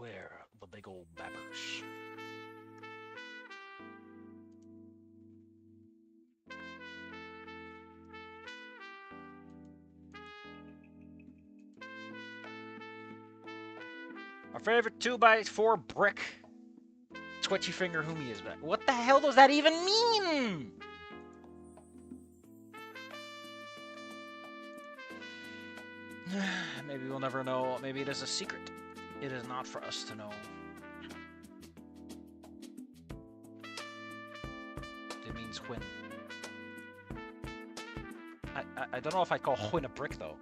beware the big old babbers. Our favorite 2x4 brick. Twitchy finger Humi is back. What the hell does that even mean? Maybe we'll never know. Maybe it is a secret. It is not for us to know. It means Wynn. I don't know if I'd call Wynn a brick, though.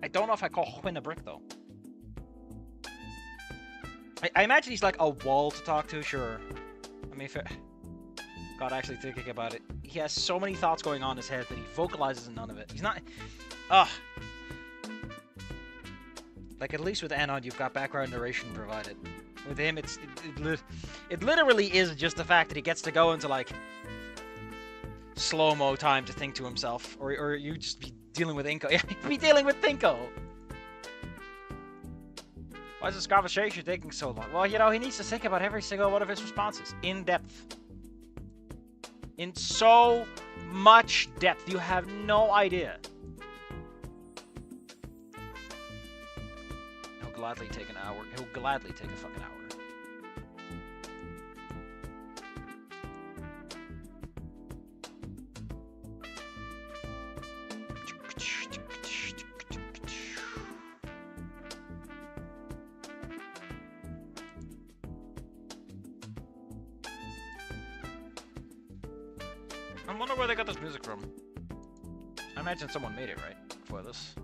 I don't know if I call Wynn a brick, though. I imagine he's like a wall to talk to, sure. I mean, God, actually thinking about it, he has so many thoughts going on in his head that he vocalizes none of it. He's not... Ugh. Like, at least with Anon, you've got background narration provided. With him, it literally is just the fact that he gets to go into, like, slow-mo time to think to himself. Or you just be dealing with Inko. Yeah, be dealing with Tinko. Why is this conversation taking so long? Well, you know, he needs to think about every single one of his responses. In depth. In so much depth. You have no idea. He'll gladly take an hour. He'll gladly take a fucking hour. I wonder where they got this music from. I imagine someone made it, right? For this.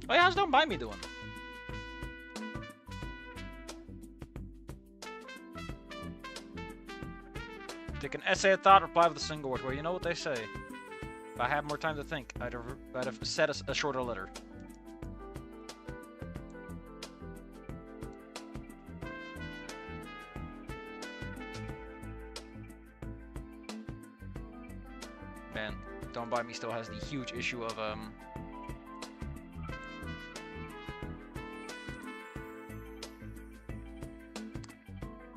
Oh yeah, how's Don't Buy Me doing? Take an essay of thought, reply with a single word. Well, you know what they say. If I had more time to think, I'd have said a shorter letter. Man, Don't Buy Me still has the huge issue of,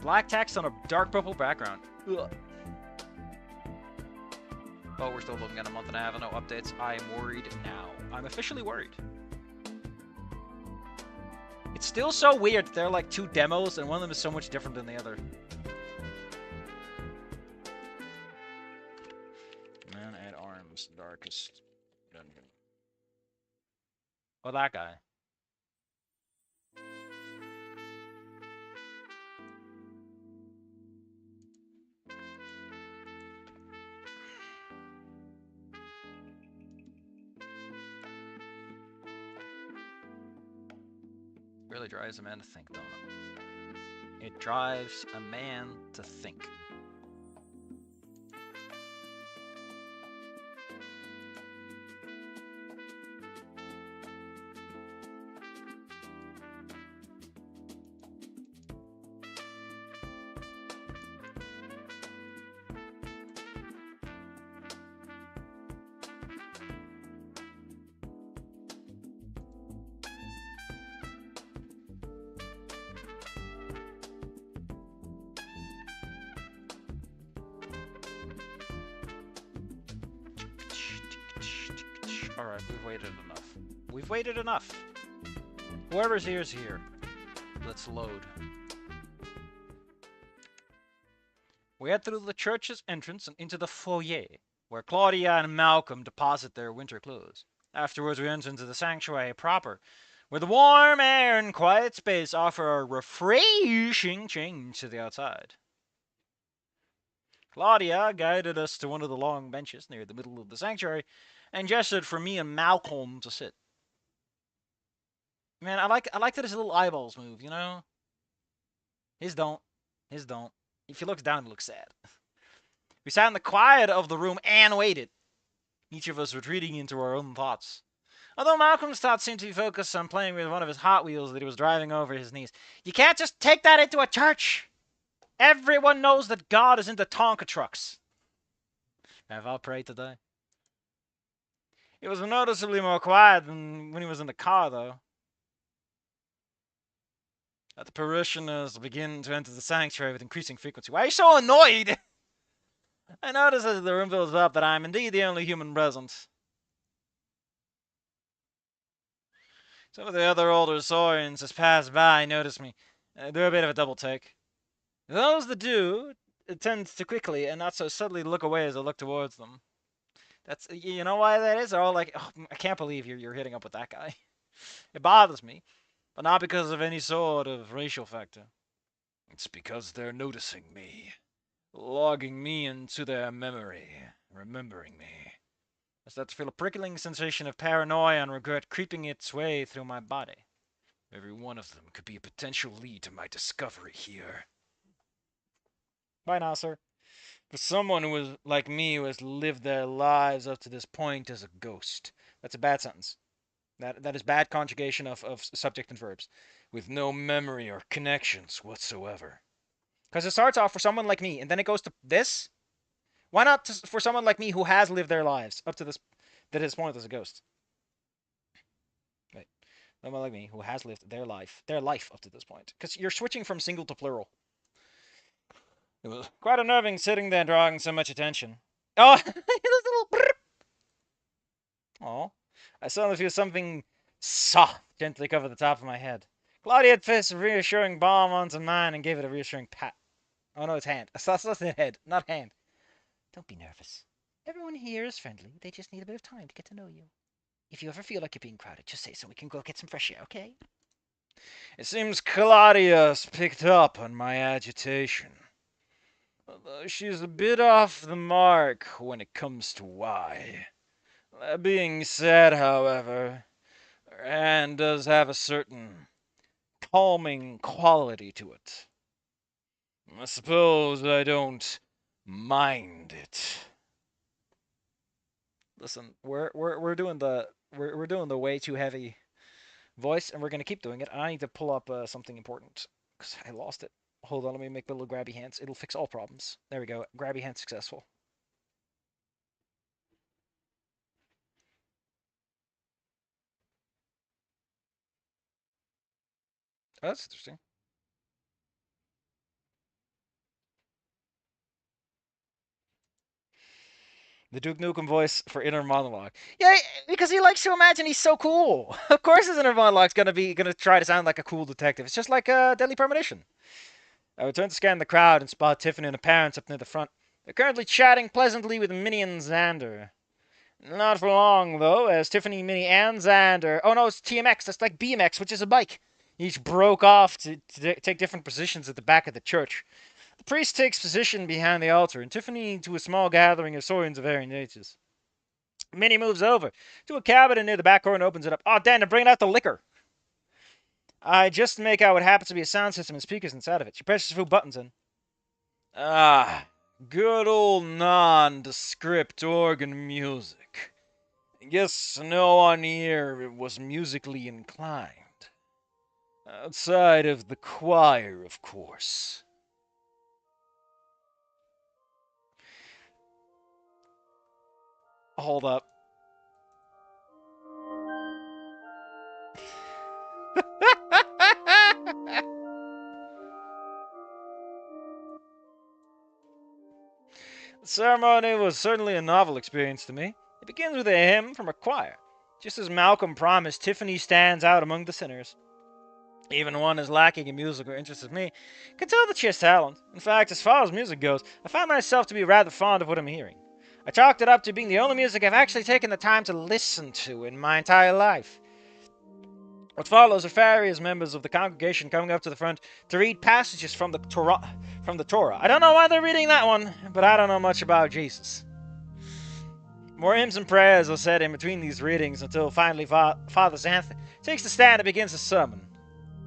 black text on a dark purple background. Ugh. Oh, we're still looking at a month and a half and no updates. I'm worried now. I'm officially worried. It's still so weird that there are like two demos and one of them is so much different than the other. Man at Arms, Darkest Dungeon. Oh, that guy. Really drives a man to think, don't it? It drives a man to think. Alright, we've waited enough. We've waited enough. Whoever's here is here. Let's load. We head through the church's entrance and into the foyer, where Claudia and Malcolm deposit their winter clothes. Afterwards, we enter into the sanctuary proper, where the warm air and quiet space offer a refreshing change to the outside. Claudia guided us to one of the long benches near the middle of the sanctuary and gestured for me and Malcolm to sit. Man, I like that his little eyeballs move, you know? His don't. His don't. If he looks down, it looks sad. We sat in the quiet of the room and waited, each of us retreating into our own thoughts. Although Malcolm's thoughts seemed to be focused on playing with one of his Hot Wheels that he was driving over his knees. You can't just take that into a church! Everyone knows that God is into Tonka trucks. Have I prayed today? It was noticeably more quiet than when he was in the car, though. The parishioners begin to enter the sanctuary with increasing frequency. Why are you so annoyed? I notice as the room fills up that I am indeed the only human present. Some of the other older Saurians as pass by notice me. Do a bit of a double take. Those that do tend to quickly and not so subtly look away as I look towards them. That's, you know why that is? They're all like, oh, I can't believe you're hitting up with that guy. It bothers me, but not because of any sort of racial factor. It's because they're noticing me, logging me into their memory, remembering me. I start to feel a prickling sensation of paranoia and regret creeping its way through my body. Every one of them could be a potential lead to my discovery here. Bye now, sir. For someone who was like me, who has lived their lives up to this point as a ghost. That's a bad sentence. That is bad conjugation of subject and verbs. With no memory or connections whatsoever. Because it starts off for someone like me, and then it goes to this? Why not for someone like me who has lived their lives up to this point as a ghost? Right. Someone like me who has lived their life up to this point. Because you're switching from single to plural. It was quite unnerving sitting there drawing so much attention. Oh, this little... Oh, I suddenly feel something soft gently cover the top of my head. Claudia had placed a reassuring palm onto mine and gave it a reassuring pat. Oh no, it's hand. That's the head, not hand. Don't be nervous. Everyone here is friendly. They just need a bit of time to get to know you. If you ever feel like you're being crowded, just say so. We can go get some fresh air, okay? It seems Claudia's picked up on my agitation. Although she's a bit off the mark when it comes to why. That being said, however, her hand does have a certain calming quality to it. I suppose I don't mind it. Listen, we're doing the way too heavy voice, and we're gonna keep doing it. I need to pull up something important because I lost it. Hold on, let me make the little grabby hands. It'll fix all problems. There we go. Grabby hand successful. Oh, that's interesting. The Duke Nukem voice for inner monologue. Yeah, because he likes to imagine he's so cool. Of course his inner monologue's gonna try to sound like a cool detective. It's just like a Deadly Premonition. I return to scan the crowd and spot Tiffany and her parents up near the front. They're currently chatting pleasantly with Minnie and Xander. Not for long, though, as Tiffany, Minnie, and Xander... Oh no, it's TMX. That's like BMX, which is a bike. Each broke off to take different positions at the back of the church. The priest takes position behind the altar, and Tiffany to a small gathering of Saurians of varying ages. Minnie moves over to a cabinet near the back door and opens it up. Oh, Dan, they're bringing out the liquor. I just make out what happens to be a sound system and speakers inside of it. She presses a few buttons in. Ah, good old nondescript organ music. Guess no one here was musically inclined. Outside of the choir, of course. Hold up. The ceremony was certainly a novel experience to me. It begins with a hymn from a choir. Just as Malcolm promised, Tiffany stands out among the sinners. Even one as lacking in musical interest as me can tell that she has talent. In fact, as far as music goes, I find myself to be rather fond of what I'm hearing. I chalked it up to being the only music I've actually taken the time to listen to in my entire life. What follows are various members of the congregation coming up to the front to read passages from the Torah. I don't know why they're reading that one, but I don't know much about Jesus. More hymns and prayers are said in between these readings until finally Father Xanth takes the stand and begins his sermon.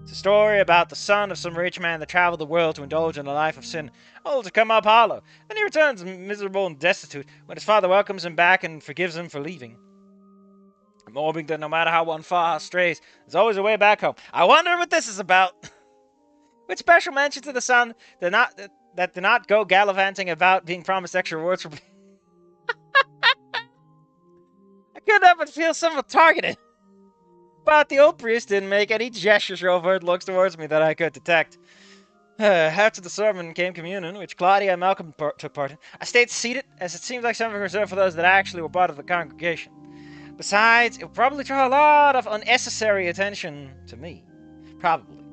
It's a story about the son of some rich man that traveled the world to indulge in a life of sin, only to come up hollow. Then he returns miserable and destitute when his father welcomes him back and forgives him for leaving. Morbing that no matter how one far strays, there's always a way back home. I wonder what this is about. With special mention to the son that did not go gallivanting about being promised extra rewards for... I couldn't help but feel somewhat targeted But the old priest didn't make any gestures or overt looks towards me that I could detect. After the sermon came communion, which Claudia and Malcolm took part in. I stayed seated, as it seemed like something reserved for those that actually were part of the congregation. Besides, it would probably draw a lot of unnecessary attention to me. Probably.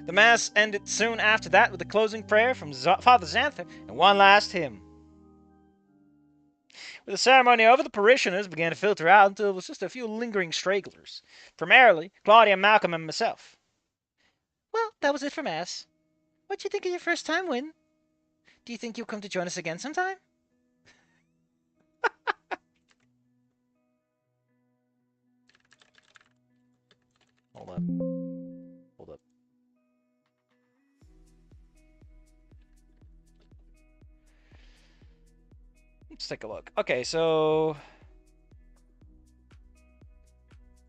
The Mass ended soon after that with a closing prayer from Father Xanther and one last hymn. With the ceremony over, the parishioners began to filter out until it was just a few lingering stragglers. Primarily, Claudia, Malcolm, and myself. Well, that was it for Mass. What'd you think of your first time, Wynn? Do you think you'll come to join us again sometime? Hold up. Hold up. Let's take a look. Okay, so...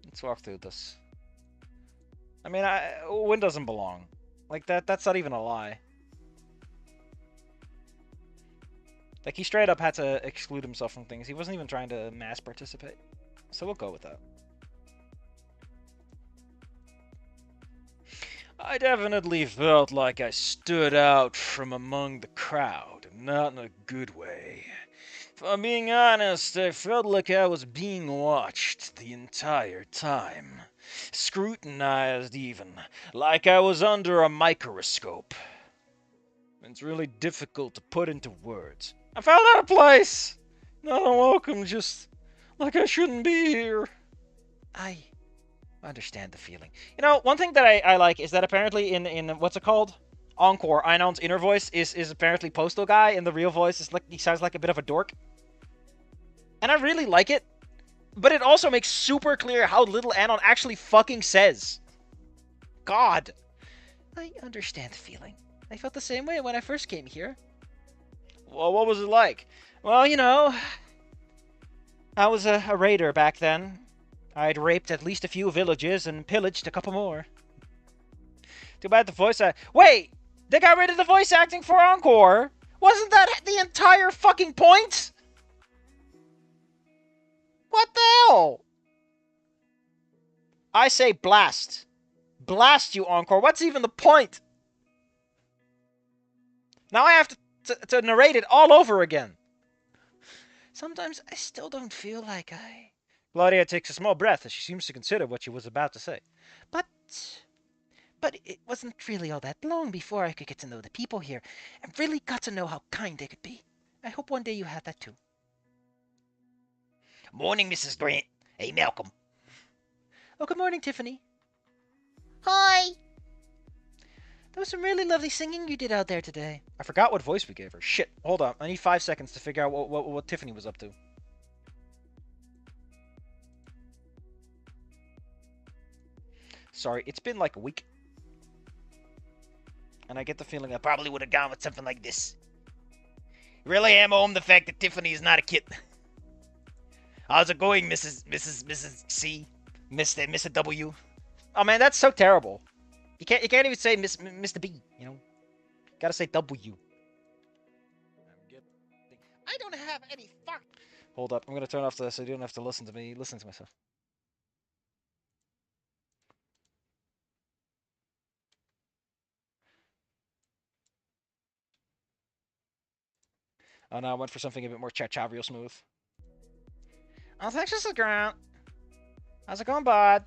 let's walk through this. I mean, Wynn doesn't belong. Like, that's not even a lie. Like, he straight up had to exclude himself from things. He wasn't even trying to mass participate. So we'll go with that. I definitely felt like I stood out from among the crowd, and not in a good way. If I'm being honest, I felt like I was being watched the entire time. Scrutinized even, like I was under a microscope. It's really difficult to put into words. I felt out of place! Not unwelcome, just like I shouldn't be here. I understand the feeling. You know, one thing that I like is that apparently in what's it called? Encore, Einon's inner voice is apparently Postal Guy, and the real voice is like, he sounds like a bit of a dork. And I really like it, but it also makes super clear how little Anon actually fucking says. God. I understand the feeling. I felt the same way when I first came here. Well, what was it like? Well, you know, I was a raider back then. I'd raped at least a few villages and pillaged a couple more. Too bad the voice wait! They got rid of the voice acting for Encore! Wasn't that the entire fucking point? What the hell? I say blast. Blast you, Encore. What's even the point? Now I have to narrate it all over again. Sometimes I still don't feel like I... Claudia takes a small breath as she seems to consider what she was about to say. But it wasn't really all that long before I could get to know the people here and really got to know how kind they could be. I hope one day you have that too. Morning, Mrs. Grant. Hey, Malcolm. Oh, good morning, Tiffany. Hi. There was some really lovely singing you did out there today. I forgot what voice we gave her. Shit, hold on. I need 5 seconds to figure out what Tiffany was up to. Sorry, it's been like a week. And I get the feeling I probably would have gone with something like this. Really hammer home the fact that Tiffany is not a kid. How's it going, Mrs. C? Mr. W? Oh man, that's so terrible. You can't even say Mr. B, you know? Gotta say W. I don't have any fuck. Hold up, I'm gonna turn off this so you don't have to listen to me. Listen to myself. Oh no, I went for something a bit more real smooth. Oh, thanks, Mr. Grant. How's it going, bud?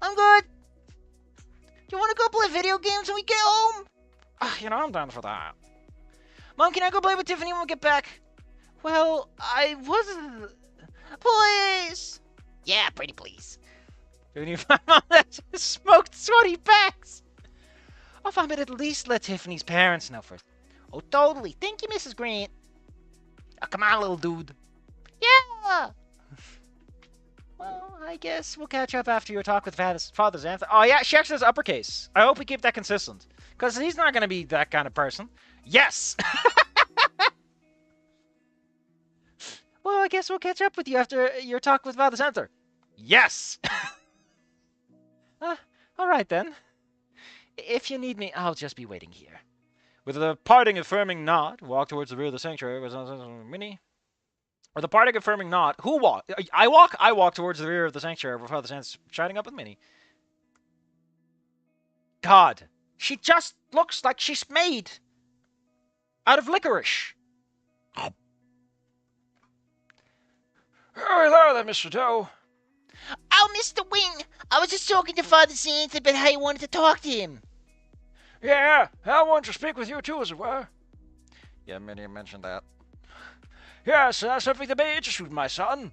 I'm good. Do you want to go play video games when we get home? You know, I'm down for that. Mom, can I go play with Tiffany when we get back? Well, I wasn't... Please! Yeah, pretty please. When you find Mom that smoked sweaty packs? I'll find it at least let Tiffany's parents know first. Oh, totally. Thank you, Mrs. Grant. Oh, come on, little dude. Yeah! Well, I guess we'll catch up after your talk with Father Xanther. Oh, yeah, she actually says uppercase. I hope we keep that consistent. Because he's not going to be that kind of person. Yes! Well, I guess we'll catch up with you after your talk with Father Xanther. Yes! Alright then. If you need me, I'll just be waiting here. With a parting affirming nod, walk towards the rear of the sanctuary was Winnie. Or the party confirming not. Who walk? I walk? I walk towards the rear of the sanctuary where Father Sands chatting up with Minnie. God. She just looks like she's made out of licorice. Oh, hello there, Mr. Doe. Oh, Mr. Wynn, I was just talking to Father Sands about how you wanted to talk to him. Yeah, I wanted to speak with you too, as it were. Yeah, Minnie mentioned that. Yes, something to be interested in, my son.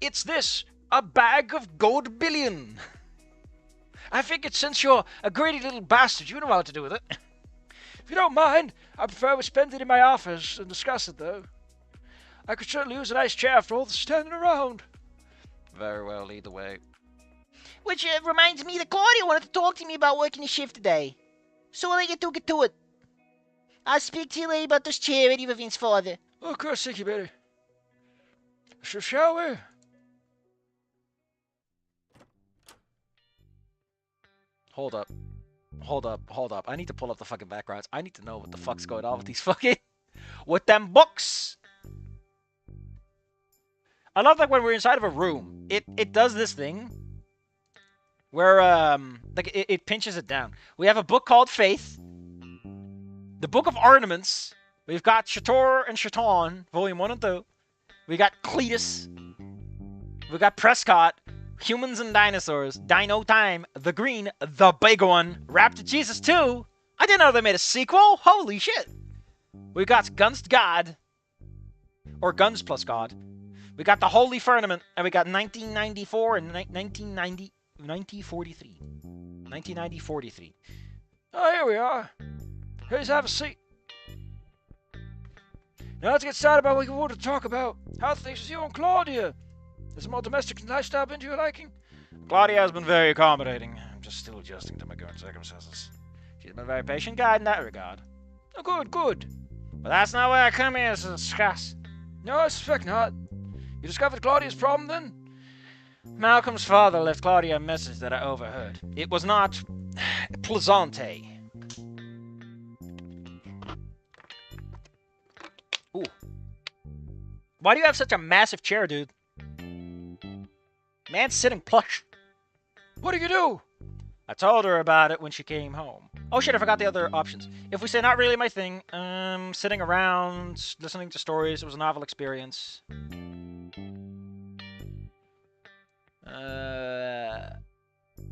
It's this, a bag of gold billion. I figured since you're a greedy little bastard, you know what to do with it. If you don't mind, I prefer we spend it in my office and discuss it, though. I could certainly use a nice chair after all the standing around. Very well, either way. Which reminds me that Claudia wanted to talk to me about working a shift today. So I'll let you get to it. I'll speak to you later about this charity for Vince's father. Of course, thank you, Betty. Shall we? Hold up. Hold up. Hold up. I need to pull up the fucking backgrounds. I need to know what the fuck's going on with these fucking... with them books! I love that when we're inside of a room, it does this thing where, like, it pinches it down. We have a book called Faith, the Book of Ornaments. We've got Chator and Chaton, Volume 1 and 2. We got Cletus. We got Prescott, Humans and Dinosaurs, Dino Time, The Green, The Big One, Raptor Jesus 2. I didn't know they made a sequel. Holy shit. We got Guns to God, or Guns plus God. We got The Holy Firmament, and we got 1994 and 1943. 1990-43. Oh, here we are. Please have a seat. Now let's get started about what you want to talk about. How things with you and Claudia? Is a more domestic lifestyle been to your liking? Claudia has been very accommodating. I'm just still adjusting to my current circumstances. She's been a very patient guide in that regard. Oh, good, good. But that's not why I come here to discuss. No, I suspect not. You discovered Claudia's problem, then? Malcolm's father left Claudia a message that I overheard. It was not plaisante. Ooh. Why do you have such a massive chair, dude? Man's sitting plush. What do you do? I told her about it when she came home. Oh shit, I forgot the other options. If we say not really my thing, sitting around, listening to stories, it was a novel experience.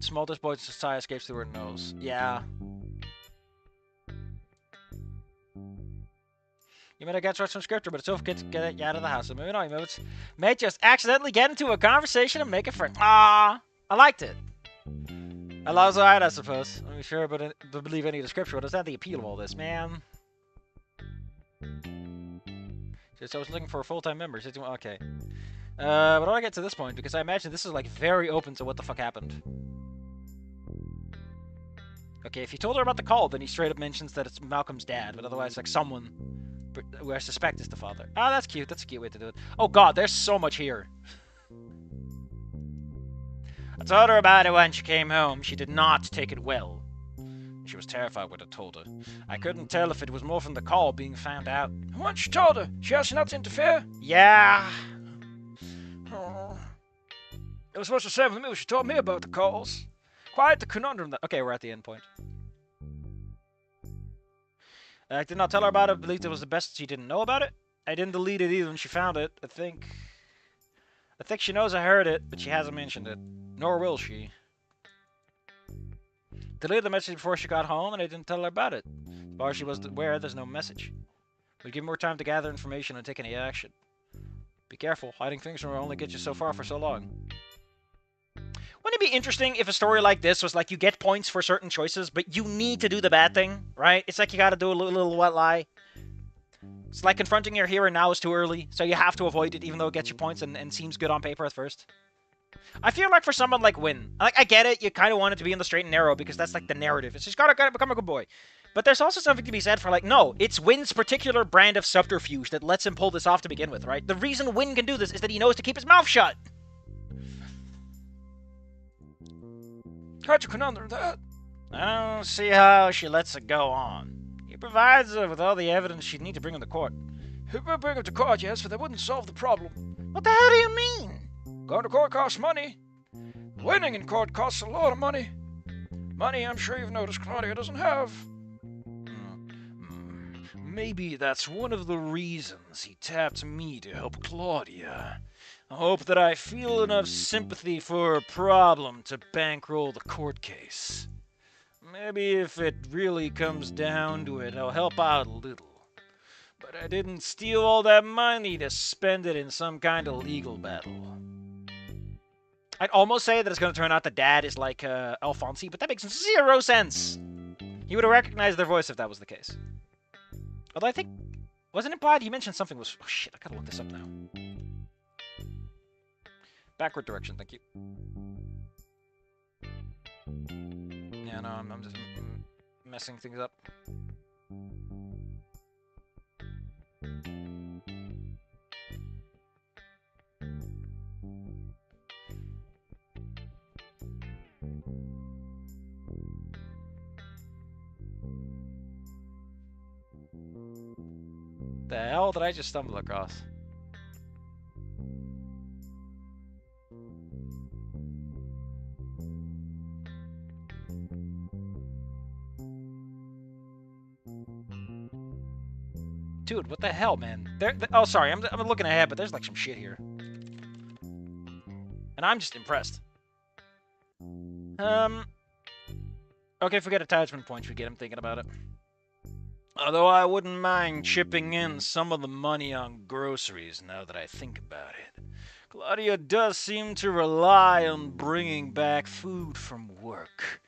Small disappointing sigh escapes through her nose. Yeah. You might have got some scripture, but it's over to get you out of the house. So moving on, you may just accidentally get into a conversation and make a friend. Ah, I liked it. I love alright, I suppose. I'm sure, but to believe any of the scripture, but is that the appeal of all this, man? Just I was looking for a full-time member. Okay. But I want to get to this point because I imagine this is like very open to what the fuck happened. Okay, if you told her about the call, then he straight up mentions that it's Malcolm's dad, but otherwise like someone who I suspect is the father. Oh, that's cute. That's a cute way to do it. Oh god, there's so much here. I told her about it when she came home. She did not take it well. She was terrified when I told her. I couldn't tell if it was more from the call being found out. Once you told her, she asked you not to interfere? Yeah. Oh. It was supposed to say with me when she told me about the calls. Quite the conundrum that... Okay, we're at the end point. I did not tell her about it. Believed it was the best she didn't know about it. I didn't delete it either when she found it. I think she knows I heard it, but she hasn't mentioned it. Nor will she. Deleted the message before she got home, and I didn't tell her about it. As far as she was aware, there's no message. We'd give more time to gather information and take any action. Be careful. Hiding things will only get you so far for so long. Wouldn't it be interesting if a story like this was like you get points for certain choices, but you need to do the bad thing, right? It's like you gotta do a little what lie. It's like confronting your here and now is too early, so you have to avoid it even though it gets you points and seems good on paper at first. I feel like for someone like Wynn, like I get it, you kind of want it to be in the straight and narrow because that's like the narrative. It's just gotta become a good boy. But there's also something to be said for like, no, it's Wynn's particular brand of subterfuge that lets him pull this off to begin with, right? The reason Wynn can do this is that he knows to keep his mouth shut. How'd you conundrum that? I don't see how she lets it go on. He provides her with all the evidence she'd need to bring in the court. We'll bring him to court, yes, but that wouldn't solve the problem. What the hell do you mean? Going to court costs money. Winning in court costs a lot of money. Money I'm sure you've noticed Claudia doesn't have. Maybe that's one of the reasons he tapped me to help Claudia. I hope that I feel enough sympathy for her problem to bankroll the court case. Maybe if it really comes down to it, I'll help out a little. But I didn't steal all that money to spend it in some kind of legal battle. I'd almost say that it's going to turn out the dad is like Alfonsi, but that makes zero sense. He would have recognized their voice if that was the case. Although I think, wasn't implied he mentioned something was... Oh shit, I gotta look this up now. Backward direction, thank you. Yeah, no, I'm just messing things up. The hell did I just stumble across? Dude, what the hell, man? Oh, sorry, I'm looking ahead, but there's like some shit here. And I'm just impressed. Okay, forget attachment points we get, I'm thinking about it. Although I wouldn't mind chipping in some of the money on groceries now that I think about it. Claudia does seem to rely on bringing back food from work.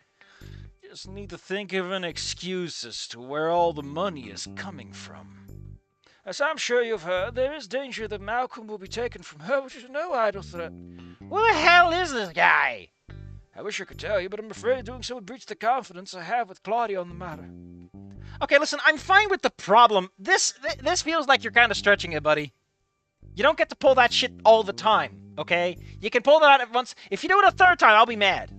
Just need to think of an excuse as to where all the money is coming from. As I'm sure you've heard, there is danger that Malcolm will be taken from her, which is no idle threat. Who the hell is this guy? I wish I could tell you, but I'm afraid doing so would breach the confidence I have with Claudia on the matter. Okay, listen, I'm fine with the problem. This feels like you're kind of stretching it, buddy. You don't get to pull that shit all the time, okay? You can pull that out once. If you do it a third time, I'll be mad.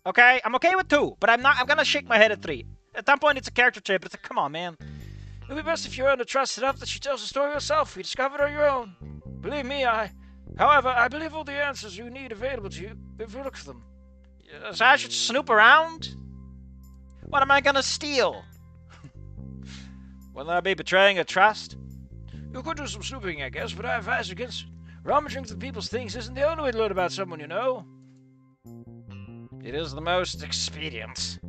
Okay? I'm okay with 2, but I'm gonna shake my head at 3. At that point, it's a character trait, but it's like, come on, man. It would be best if you earned a trust enough that she tells the story herself. You discover it on your own. Believe me, However, I believe all the answers you need available to you if you look for them. So I should snoop around? What am I gonna steal? Will I be betraying a trust? You could do some snooping, I guess, but I advise against it. Rummaging through people's things isn't the only way to learn about someone you know. It is the most expedient.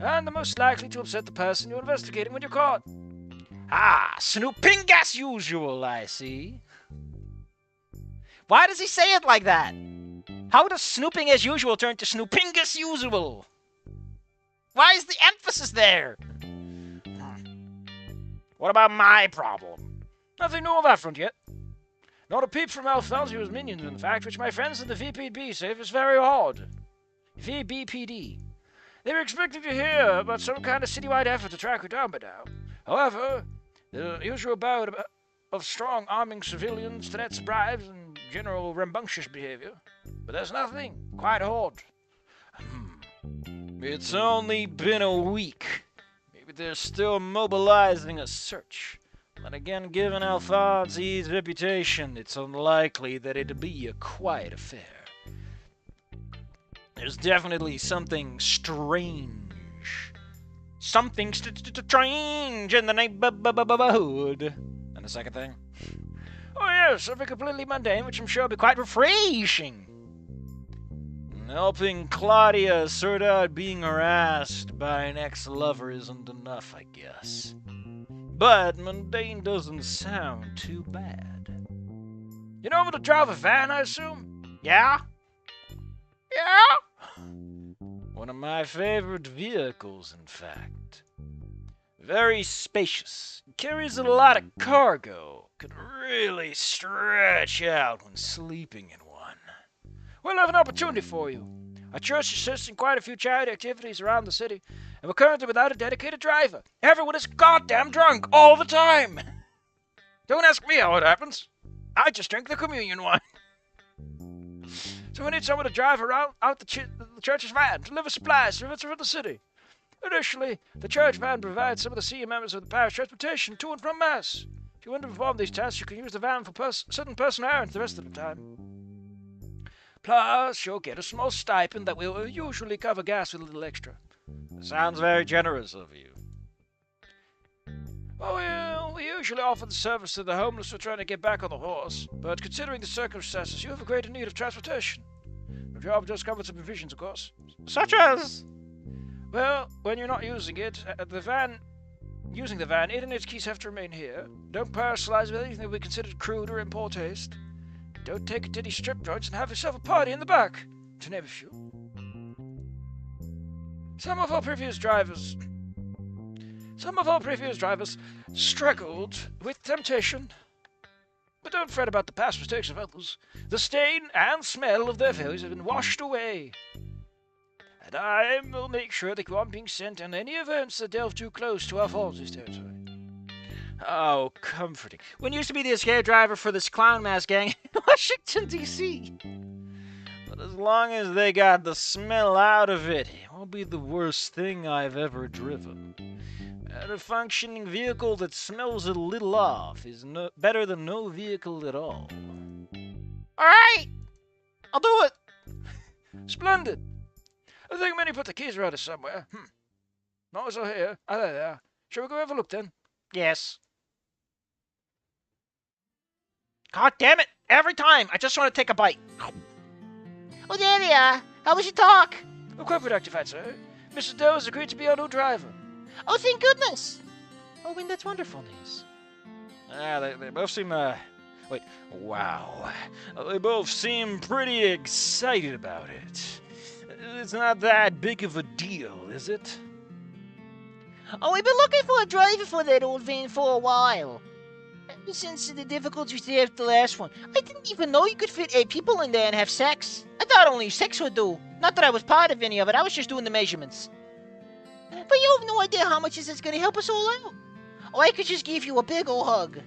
And the most likely to upset the person you're investigating when you're caught. Ah, snooping as usual, I see. Why does he say it like that? How does snooping as usual turn to snooping as usual? Why is the emphasis there? What about my problem? Nothing new on that front yet. Not a peep from Alfonsi or his minions, in fact, which my friends in the VPD say is very odd. VBPD. They were expecting to hear about some kind of citywide effort to track her down by now. However, the usual bout of strong arming civilians, threats, bribes, and general rambunctious behavior. But there's nothing. Quite odd. It's only been a week. Maybe they're still mobilizing a search. Then again, given Alfonsi's reputation, it's unlikely that it'd be a quiet affair. There's definitely something strange. Something strange in the neighborhood. And the second thing? Oh yes, something completely mundane, which I'm sure will be quite refreshing. Helping Claudia sort out being harassed by an ex-lover isn't enough, I guess. But mundane doesn't sound too bad. You know how to drive a van, I assume? Yeah? Yeah? One of my favorite vehicles, in fact. Very spacious. Carries a lot of cargo. Could really stretch out when sleeping in one. We'll have an opportunity for you. Our church assists in quite a few charity activities around the city, and we're currently without a dedicated driver. Everyone is goddamn drunk all the time. Don't ask me how it happens. I just drink the communion wine. So we need someone to drive around out the church's van, deliver supplies to the city. Additionally, the church van provides some of the senior members of the parish transportation to and from Mass. If If you want to perform these tasks, you can use the van for certain personal errands the rest of the time. Plus, you'll get a small stipend that will usually cover gas with a little extra. Sounds very generous of you. Oh, well, we usually offer the service to the homeless who are trying to get back on the horse, but considering the circumstances, you have a greater need of transportation. Your job does come with some provisions, of course. Such as? Well, when you're not using it, using the van, it and its keys have to remain here. Don't personalize with anything that we considered crude or in poor taste. Don't take it to any strip joints and have yourself a party in the back, to name a few. Some of our previous drivers struggled with temptation. But don't fret about the past mistakes of others. The stain and smell of their failures have been washed away. And I will make sure that you aren't being sent on any events that delve too close to our Falls' territory. Oh, comforting. Wynn used to be the escape driver for this clown mask gang in Washington, D.C. But as long as they got the smell out of it, it won't be the worst thing I've ever driven. And a functioning vehicle that smells a little off is better than no vehicle at all. Alright! I'll do it! Splendid! I think Minnie put the keys around us somewhere. Not as I hear. Ah, there they are. Shall we go have a look then? Yes. God damn it! Every time! I just want to take a bite. Oh, there they are. How was your talk? Oh, quite productive, I'd say. Mrs. Doe has agreed to be our new driver. Oh, thank goodness. Oh, Wynn, that's wonderful news. They both seem, wait, wow. They both seem pretty excited about it. It's not that big of a deal, is it? Oh, we've been looking for a driver for that old van for a while. Ever since the difficulties there with the last one. I didn't even know you could fit 8 people in there and have sex. I thought only 6 would do. Not that I was part of any of it, I was just doing the measurements. But you have no idea how much this is going to help us all out. Oh, I could just give you a big ol' hug.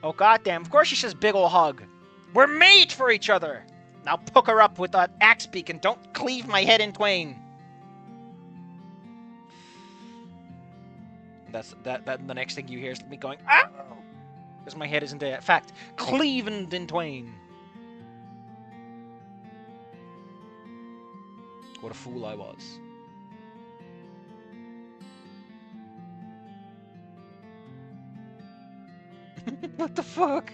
Oh, goddamn, of course she says big ol' hug. We're made for each other. Now hook her up with that axe beak and don't cleave my head in twain. That's the next thing you hear is me going, ow! Because my head isn't in fact cleaved in twain. What a fool I was. What the fuck?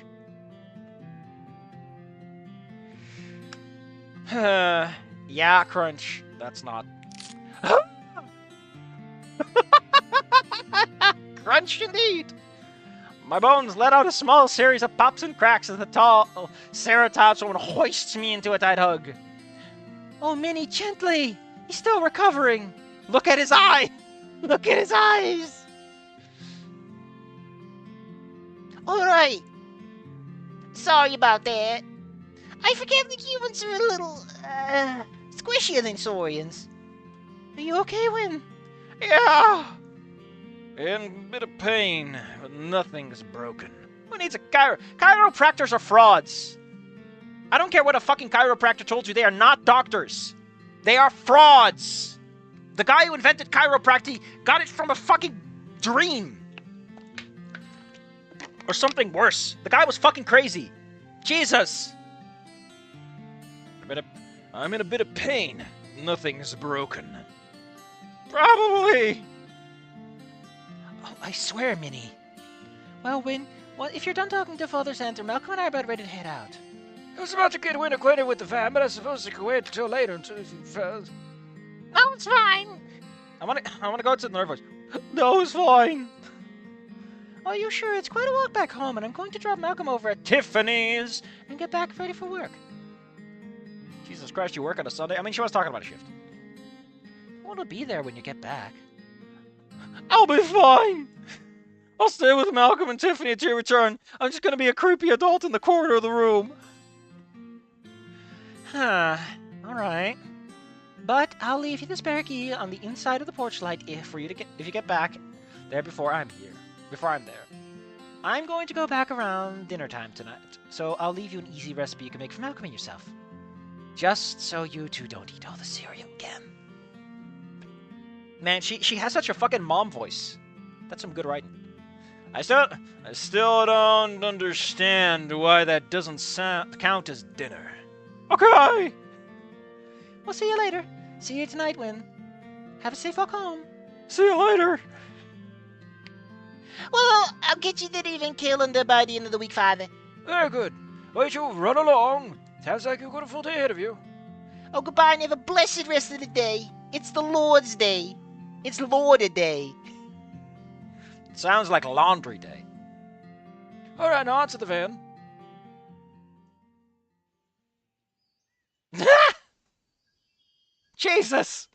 Yeah, Crunch. That's not. Crunch indeed. My bones let out a small series of pops and cracks as the tall Ceratops woman hoists me into a tight hug. Oh, Minnie, gently. He's still recovering. Look at his eye. Look at his eyes. Alright. Sorry about that. I forget the humans are a little, squishier than saurians. Are you okay, Wynn? Yeah. In a bit of pain, but nothing's broken. Who needs a chiropractors are frauds. I don't care what a fucking chiropractor told you, they are not doctors. They are frauds. The guy who invented chiropractic got it from a fucking dream. Or something worse. The guy was fucking crazy. Jesus. I'm in a bit of pain. Nothing's broken. Probably. Oh, I swear, Minnie. Well, Wynn, if you're done talking to Father Santa, Malcolm and I are about ready to head out. I was about to get Wynn acquainted with the van, but I suppose I could wait until later until he felt. No, it's fine. I wanna go to the nervous. No, it's fine. Are you sure? It's quite a walk back home, and I'm going to drop Malcolm over at Tiffany's and get back ready for work. Jesus Christ, you work on a Sunday? I mean, she was talking about a shift. What'll be there when you get back? I'll be fine. I'll stay with Malcolm and Tiffany until you return. I'm just gonna be a creepy adult in the corner of the room. Huh. Alright. But I'll leave you the spare key on the inside of the porch light if you get back there before I'm there. I'm going to go back around dinner time tonight, so I'll leave you an easy recipe you can make for Malcolm and yourself. Just so you two don't eat all the cereal again. Man, she has such a fucking mom voice. That's some good writing. I still don't understand why that doesn't count as dinner. Okay. We'll see you later. See you tonight, Wynn. Have a safe walk home. See you later. Well, I'll get you that even calendar by the end of the week, Father. Very good. Why don't you run along? Sounds like you've got a full day ahead of you. Oh, goodbye and have a blessed rest of the day. It's the Lord's Day. It's Lorda Day. Sounds like laundry day. All right, now on to the van. Jesus!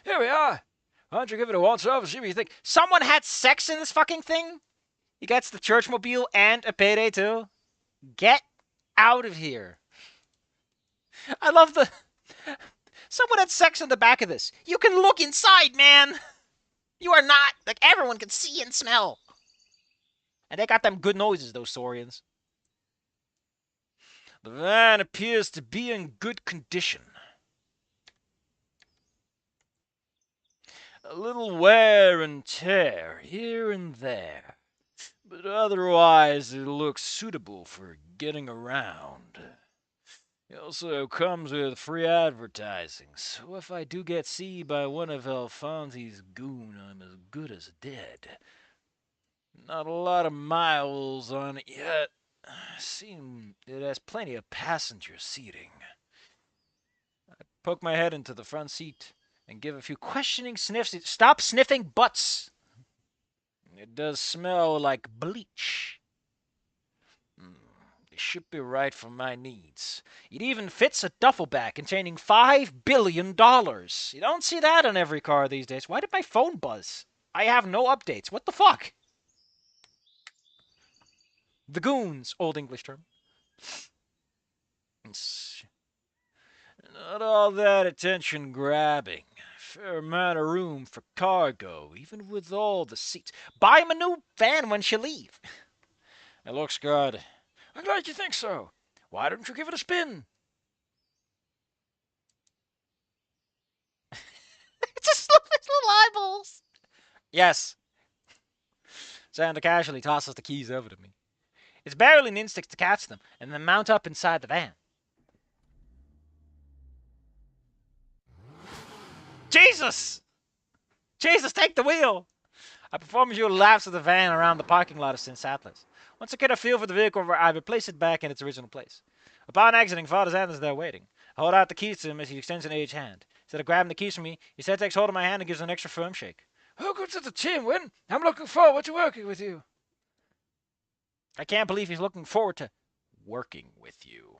Here we are. Why don't you give it a once-off and see what you think? Someone had sex in this fucking thing? He gets the churchmobile and a payday too? Get out of here. I love the... Someone had sex in the back of this. You can look inside, man! You are not... Like, everyone can see and smell. And they got them good noises, those Saurians. The van appears to be in good condition. A little wear and tear here and there, but otherwise it looks suitable for getting around. It also comes with free advertising, so if I do get seen by one of Alfonsi's goon, I'm as good as dead. Not a lot of miles on it yet. Seem it has plenty of passenger seating. I poke my head into the front seat and give a few questioning sniffs. Stop sniffing butts! It does smell like bleach. It should be right for my needs. It even fits a duffel bag containing $5 billion. You don't see that on every car these days. Why did my phone buzz? I have no updates. What the fuck? The goons, Old English term. Not all that attention grabbing. Fair amount of room for cargo, even with all the seats. Buy him a new van when she leave. It looks good. I'm glad you think so. Why don't you give it a spin? Just look at his little eyeballs. Yes. Xander casually tosses the keys over to me. It's barely an instinct to catch them and then mount up inside the van. Jesus! Jesus, take the wheel! I perform a few laps of the van around the parking lot of St. Sadler's. Once I get a feel for the vehicle, I replace it back in its original place. Upon exiting, Father Xander is there waiting. I hold out the keys to him as he extends an aged hand. Instead of grabbing the keys from me, he instead takes hold of my hand and gives an extra firm shake. Welcome to the team, Wynn. I'm looking forward to working with you. I can't believe he's looking forward to working with you.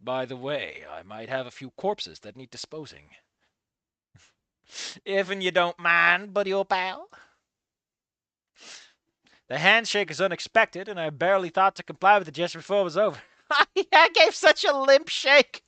By the way, I might have a few corpses that need disposing. If you don't mind, buddy old pal. The handshake is unexpected, and I barely thought to comply with the gesture before it was over. I gave such a limp shake.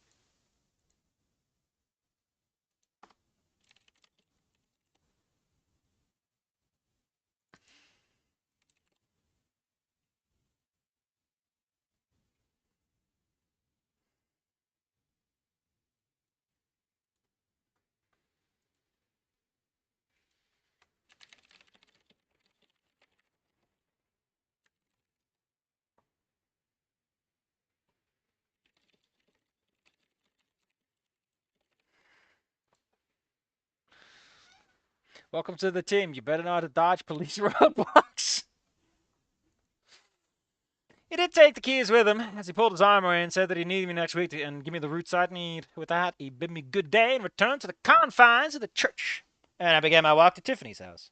Welcome to the team. You better know how to dodge police roadblocks. He did take the keys with him as he pulled his arm away and said that he needed me next week and give me the routes I'd need. With that, he bid me good day and returned to the confines of the church. And I began my walk to Tiffany's house.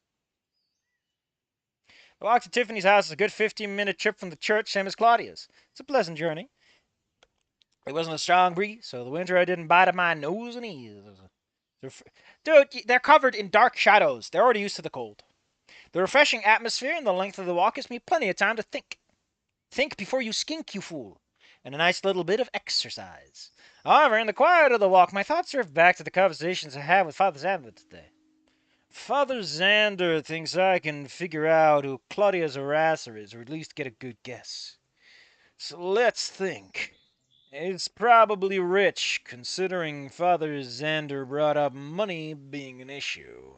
The walk to Tiffany's house is a good 15-minute trip from the church, same as Claudia's. It's a pleasant journey. It wasn't a strong breeze, so the winter didn't bite at my nose and ears. Dude, they're covered in dark shadows. They're already used to the cold. The refreshing atmosphere and the length of the walk gives me plenty of time to think. Think before you skink, you fool. And a nice little bit of exercise. However, in the quiet of the walk, my thoughts drift back to the conversations I had with Father Xander today. Father Xander thinks I can figure out who Claudia's harasser is, or at least get a good guess. So let's think. It's probably rich, considering Father Xander brought up money being an issue.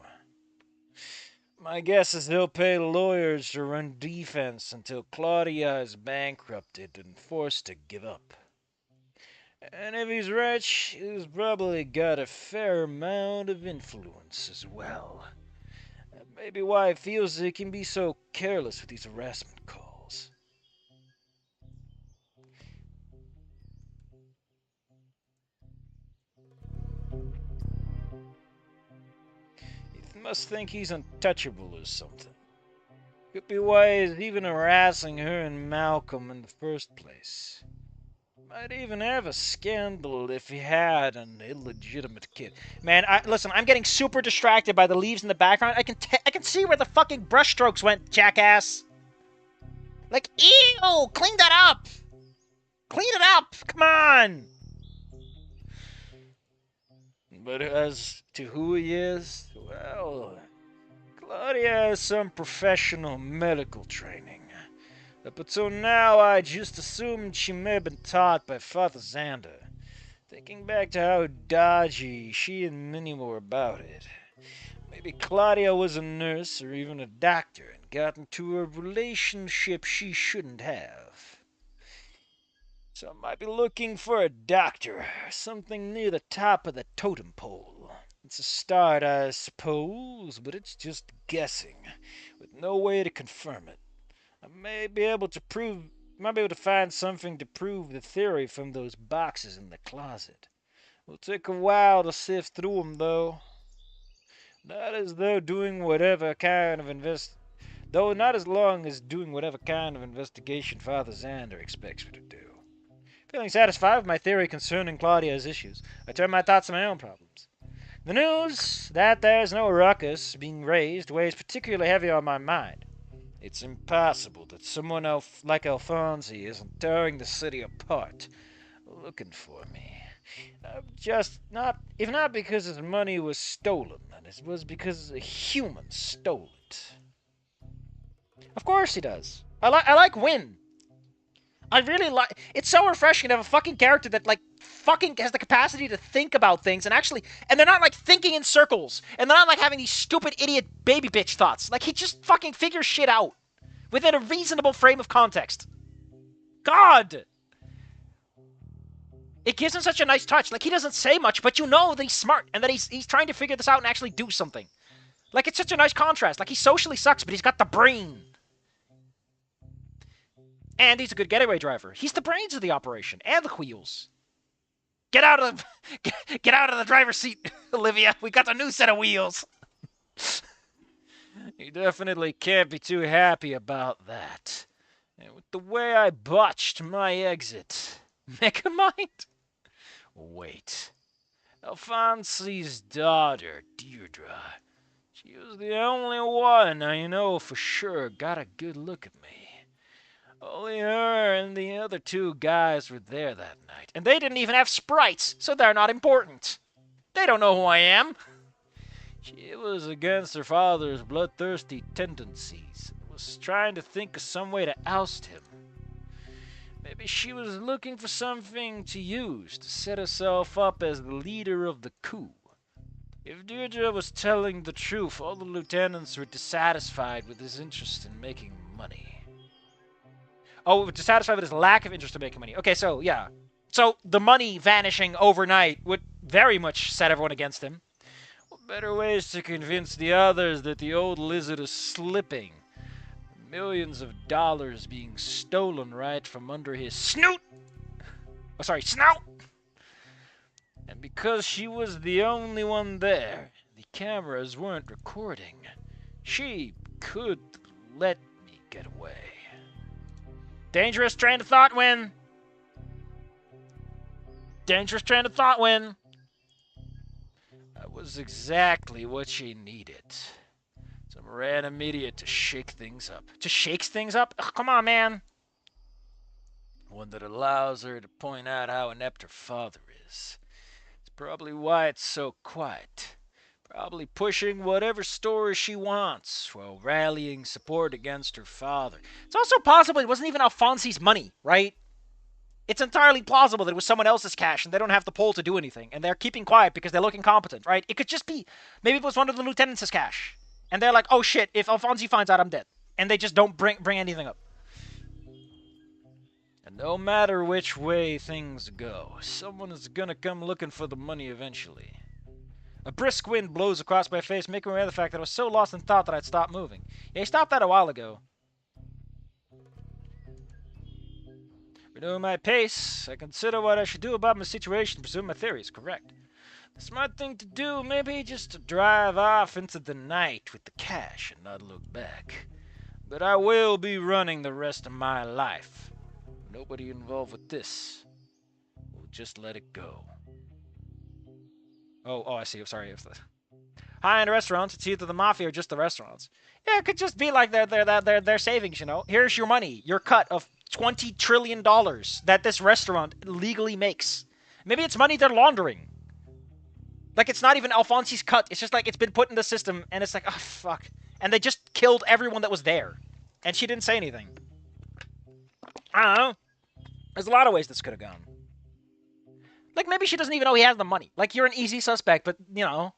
My guess is he'll pay lawyers to run defense until Claudia is bankrupted and forced to give up. And if he's rich, he's probably got a fair amount of influence as well. Maybe why he feels he can be so careless with these harassment calls. He must think he's untouchable or something. Could be why he's even harassing her and Malcolm in the first place. Might even have a scandal if he had an illegitimate kid. Man, listen, I'm getting super distracted by the leaves in the background. I can see where the fucking brushstrokes went, jackass. Like, ew! Clean that up! Clean it up! Come on! But as to who he is, well, Claudia has some professional medical training. Up until now, I just assumed she may have been taught by Father Xander. Thinking back to how dodgy she and Minnie were about it. Maybe Claudia was a nurse or even a doctor and got into a relationship she shouldn't have. So I might be looking for a doctor, something near the top of the totem pole. It's a start, I suppose, but it's just guessing, with no way to confirm it. I might be able to find something to prove the theory from those boxes in the closet. It'll take a while to sift through them, though. Not as though doing whatever kind of not as long as doing whatever kind of investigation Father Xander expects me to do. Feeling satisfied with my theory concerning Claudia's issues, I turn my thoughts to my own problems. The news that there's no ruckus being raised weighs particularly heavy on my mind. It's impossible that someone like Alfonsi isn't tearing the city apart, looking for me. If not because his money was stolen, then it was because a human stole it. Of course he does. I like Wynn. I really like. It's so refreshing to have a fucking character that like fucking has the capacity to think about things and they're not like thinking in circles, and they're not like having these stupid idiot baby bitch thoughts. Like he just fucking figures shit out within a reasonable frame of context. God, it gives him such a nice touch. Like he doesn't say much, but you know that he's smart and that he's trying to figure this out and actually do something. Like it's such a nice contrast. Like he socially sucks, but he's got the brain. And he's a good getaway driver. He's the brains of the operation and the wheels. Get out of the driver's seat, Olivia. We got a new set of wheels. You definitely can't be too happy about that. And with the way I botched my exit. Megamind? Wait. Alfonsi's daughter, Deirdre. She was the only one I know for sure got a good look at me. Only her and the other two guys were there that night. And they didn't even have sprites, so they're not important. They don't know who I am. She was against her father's bloodthirsty tendencies. Was trying to think of some way to oust him. Maybe she was looking for something to use to set herself up as the leader of the coup. If Deirdre was telling the truth, all the lieutenants were dissatisfied with his interest in making money. Oh, dissatisfied with his lack of interest in making money. Okay, so, yeah. So, the money vanishing overnight would very much set everyone against him. What better ways to convince the others that the old lizard is slipping? Millions of dollars being stolen right from under his snout! And because she was the only one there, the cameras weren't recording. She could let me get away. Dangerous train of thought, Wynn. Dangerous train of thought, Wynn. That was exactly what she needed. Some random idiot to shake things up. To shake things up? Ugh, come on, man. One that allows her to point out how inept her father is. It's probably why it's so quiet. Probably pushing whatever story she wants while rallying support against her father. It's also possible it wasn't even Alfonsi's money, right? It's entirely plausible that it was someone else's cash and they don't have the pull to do anything. And they're keeping quiet because they look incompetent, right? It could just be, maybe it was one of the lieutenants' cash. And they're like, oh shit, if Alfonsi finds out, I'm dead. And they just don't bring anything up. And no matter which way things go, someone is gonna come looking for the money eventually. A brisk wind blows across my face, making me aware of the fact that I was so lost in thought that I'd stopped moving. Yeah, he stopped that a while ago. Renewing my pace, I consider what I should do about my situation, presume my theory is correct. The smart thing to do may be just to drive off into the night with the cash and not look back. But I will be running the rest of my life. Nobody involved with this. We'll just let it go. Oh, I see. Sorry. High-end restaurants, it's either the mafia or just the restaurants. Yeah, it could just be like their savings, you know? Here's your money, your cut of $20 trillion that this restaurant legally makes. Maybe it's money they're laundering. Like, it's not even Alfonsi's cut. It's just like it's been put in the system, and it's like, oh, fuck. And they just killed everyone that was there. And she didn't say anything. I don't know. There's a lot of ways this could have gone. Like, maybe she doesn't even know he has the money. Like, you're an easy suspect, but, you know,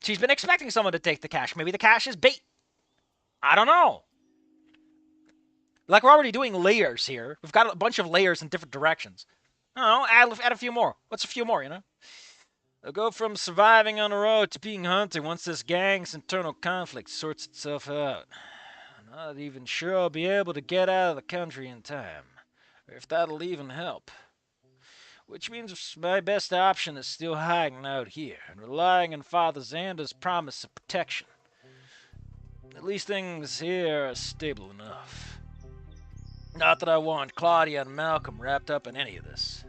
she's been expecting someone to take the cash. Maybe the cash is bait. I don't know. Like, we're already doing layers here. We've got a bunch of layers in different directions. I don't know, add a few more. What's a few more, you know? They'll go from surviving on the road to being hunted once this gang's internal conflict sorts itself out. I'm not even sure I'll be able to get out of the country in time, or if that'll even help. Which means my best option is still hiding out here and relying on Father Xander's promise of protection. At least things here are stable enough. Not that I want Claudia and Malcolm wrapped up in any of this.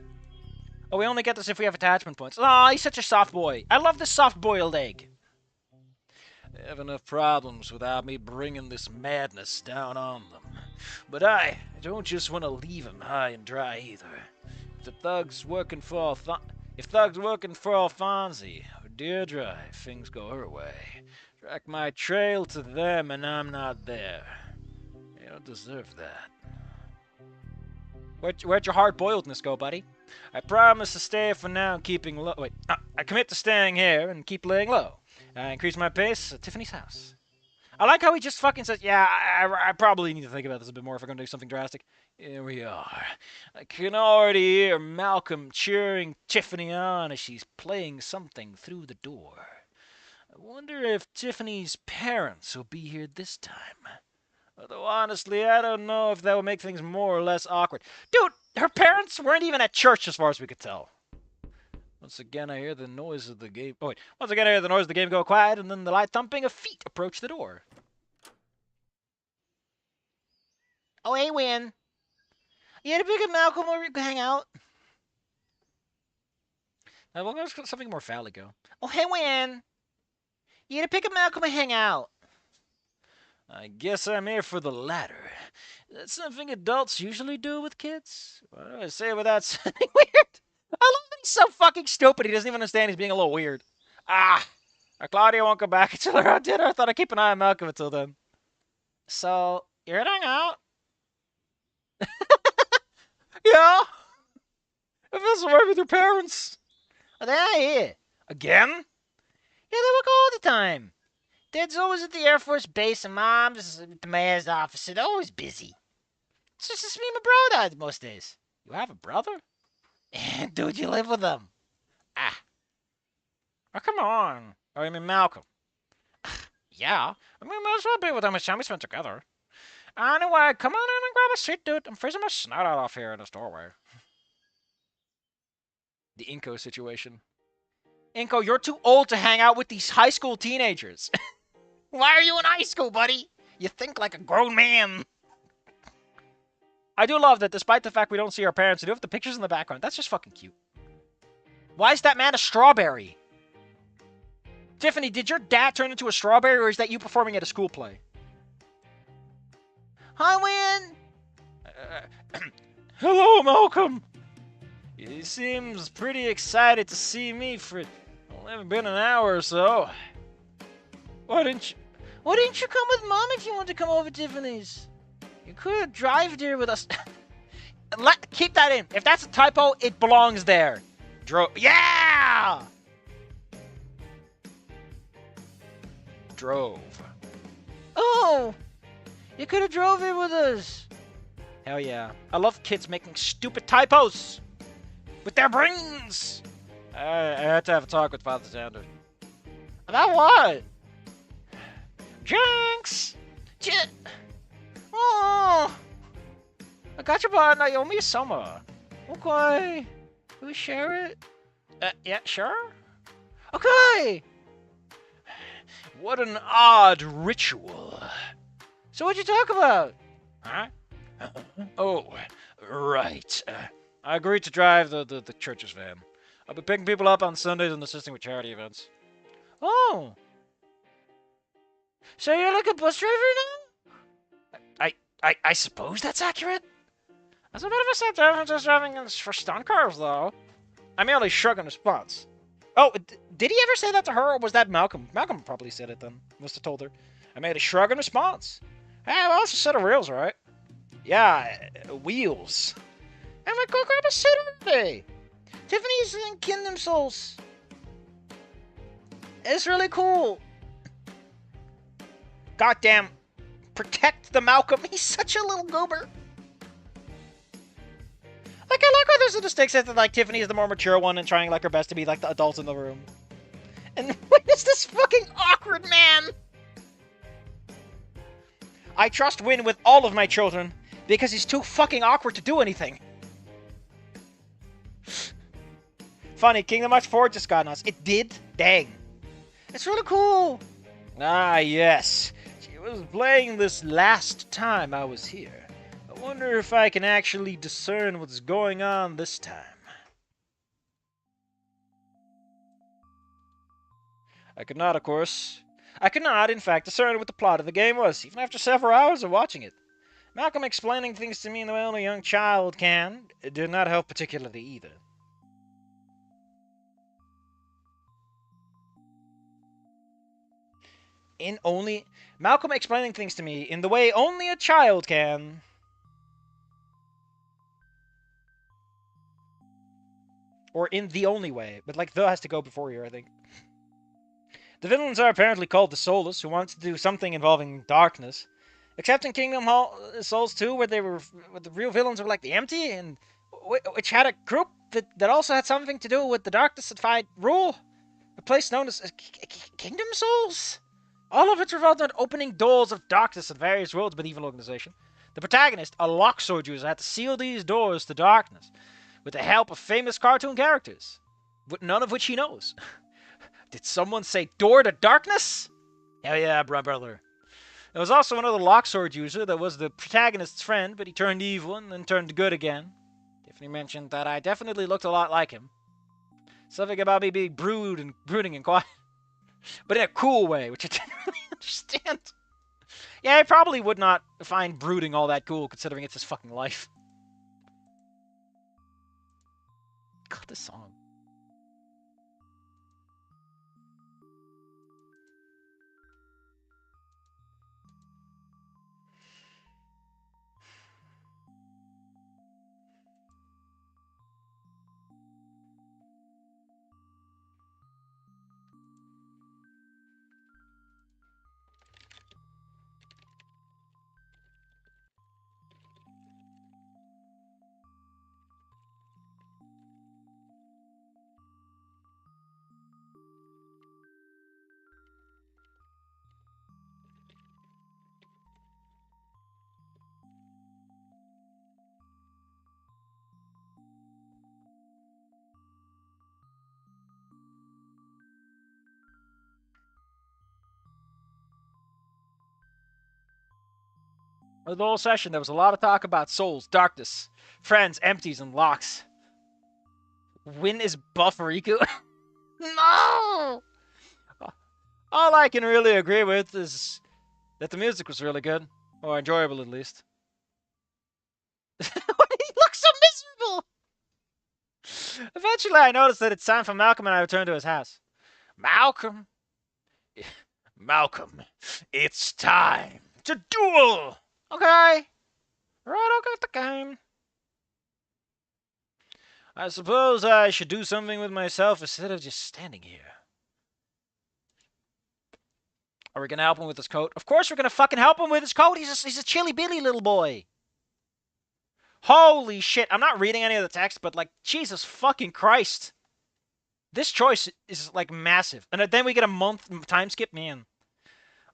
Oh, we only get this if we have attachment points. Oh, he's such a soft boy. I love this soft-boiled egg. They have enough problems without me bringing this madness down on them. But I don't just want to leave them high and dry either. If thugs working for Alfonsi or Deirdre, if things go her way, track my trail to them and I'm not there. They don't deserve that. Where'd your hard-boiledness go, buddy? I promise to stay for now, keeping low. Wait, I commit to staying here and keep laying low. I increase my pace at Tiffany's house. I like how he just fucking says, yeah, I probably need to think about this a bit more if we're going to do something drastic. Here we are. I can already hear Malcolm cheering Tiffany on as she's playing something through the door. I wonder if Tiffany's parents will be here this time. Although, honestly, I don't know if that would make things more or less awkward. Dude, her parents weren't even at church as far as we could tell. Once again, I hear the noise of the game. Oh, wait. Once again, I hear the noise of the game go quiet, and then the light thumping of feet approach the door. Oh, hey, Wynn. You had to pick up Malcolm or hang out? Well, there's something more phallic. Oh, hey, Wynn. You had to pick up Malcolm and hang out. I guess I'm here for the latter. That's something adults usually do with kids. What do I say without sounding weird? I love that he's so fucking stupid. He doesn't even understand he's being a little weird. Claudia won't come back until around dinner. I thought I'd keep an eye on Malcolm until then. So, you're here to hang out? Yeah. If this work with your parents. Well, they're not here. Again? Yeah, they work all the time. Dad's always at the Air Force Base, and Mom's at the mayor's office. They're always busy. It's just me and my brother most days. You have a brother? Dude, you live with them. Oh, come on. Oh, you mean Malcolm? Yeah. I mean, might as well be with him. It's time we spent together. Anyway, come on in and grab a seat, dude. I'm freezing my snout out off here in this doorway. The Inko situation. Inko, you're too old to hang out with these high school teenagers. Why are you in high school, buddy? You think like a grown man. I do love that despite the fact we don't see our parents, we do have the pictures in the background. That's just fucking cute. Why is that man a strawberry? Tiffany, did your dad turn into a strawberry, or is that you performing at a school play? Hi, Wynn. Hello, Malcolm. He seems pretty excited to see me for only been an hour or so. Why didn't you come with Mom if you want to come over to Tiffany's? You could have driven here with us. Keep that in. If that's a typo, it belongs there. Yeah! Drove. Oh, you could have drove here with us. Hell yeah. I love kids making stupid typos with their brains. I had to have a talk with Father Sander. About what? Jinx! Oh, I got your button. I owe me a summer. okay. Can we share it? Yeah, sure. Okay. What an odd ritual. So what'd you talk about? Huh? Oh, right. I agreed to drive the church's van. I'll be picking people up on Sundays and assisting with charity events. Oh. So you're like a bus driver now? I suppose that's accurate. That's a bit of a step down from just driving for stunt cars, though. I merely shrug in response. Oh, did he ever say that to her, or was that Malcolm? Malcolm probably said it then. Must have told her. I made a shrug in response. Hey, I lost a set of reels, right? Yeah, wheels. I'm gonna go grab a soda today. Tiffany's in Kingdom Souls. It's really cool. Goddamn. Protect the Malcolm. He's such a little goober. Like, I like where there's a distinction that, like, Tiffany is the more mature one and trying, like, her best to be, like, the adult in the room. And Wynn is this fucking awkward man. I trust Wynn with all of my children because he's too fucking awkward to do anything. Funny, Kingdom Hearts 4 just got us. It did? Dang. It's really cool. Ah, yes. She was playing this last time I was here. I wonder if I can actually discern what's going on this time. I could not, of course. I could not, in fact, discern what the plot of the game was, even after several hours of watching it. Malcolm explaining things to me in the way only a young child can did not help particularly either. Malcolm explaining things to me in the way only a child can. Or in the only way, but like the has to go before here, I think. The villains are apparently called the Soulless, who wants to do something involving darkness. Except in Souls 2, where the real villains were like the Empty, and which had a group that also had something to do with the darkness-defied rule. A place known as Kingdom Souls? All of which revolved around opening doors of darkness in various worlds of an evil organization. The protagonist, a locksword user, had to seal these doors to darkness with the help of famous cartoon characters, but none of which he knows. Did someone say door to darkness? Hell yeah, brother. There was also another locksword user that was the protagonist's friend, but he turned evil and then turned good again. Tiffany mentioned that I definitely looked a lot like him. Something about me being brooding and quiet. But in a cool way, which I didn't really understand. Yeah, I probably would not find brooding all that cool, considering it's his fucking life. God, this song. The whole session, there was a lot of talk about souls, darkness, friends, empties, and locks. Wynn is buff Riku. No. All I can really agree with is that the music was really good, or enjoyable at least. He looks so miserable. Eventually, I noticed that it's time for Malcolm and I to return to his house. Malcolm, it's time to duel. Okay. Right, I'll get the game. I suppose I should do something with myself instead of just standing here. Are we gonna help him with his coat? Of course we're gonna fucking help him with his coat. He's a chilly billy little boy. Holy shit. I'm not reading any of the text, but like, Jesus fucking Christ. This choice is like massive. And then we get a month time skip, man.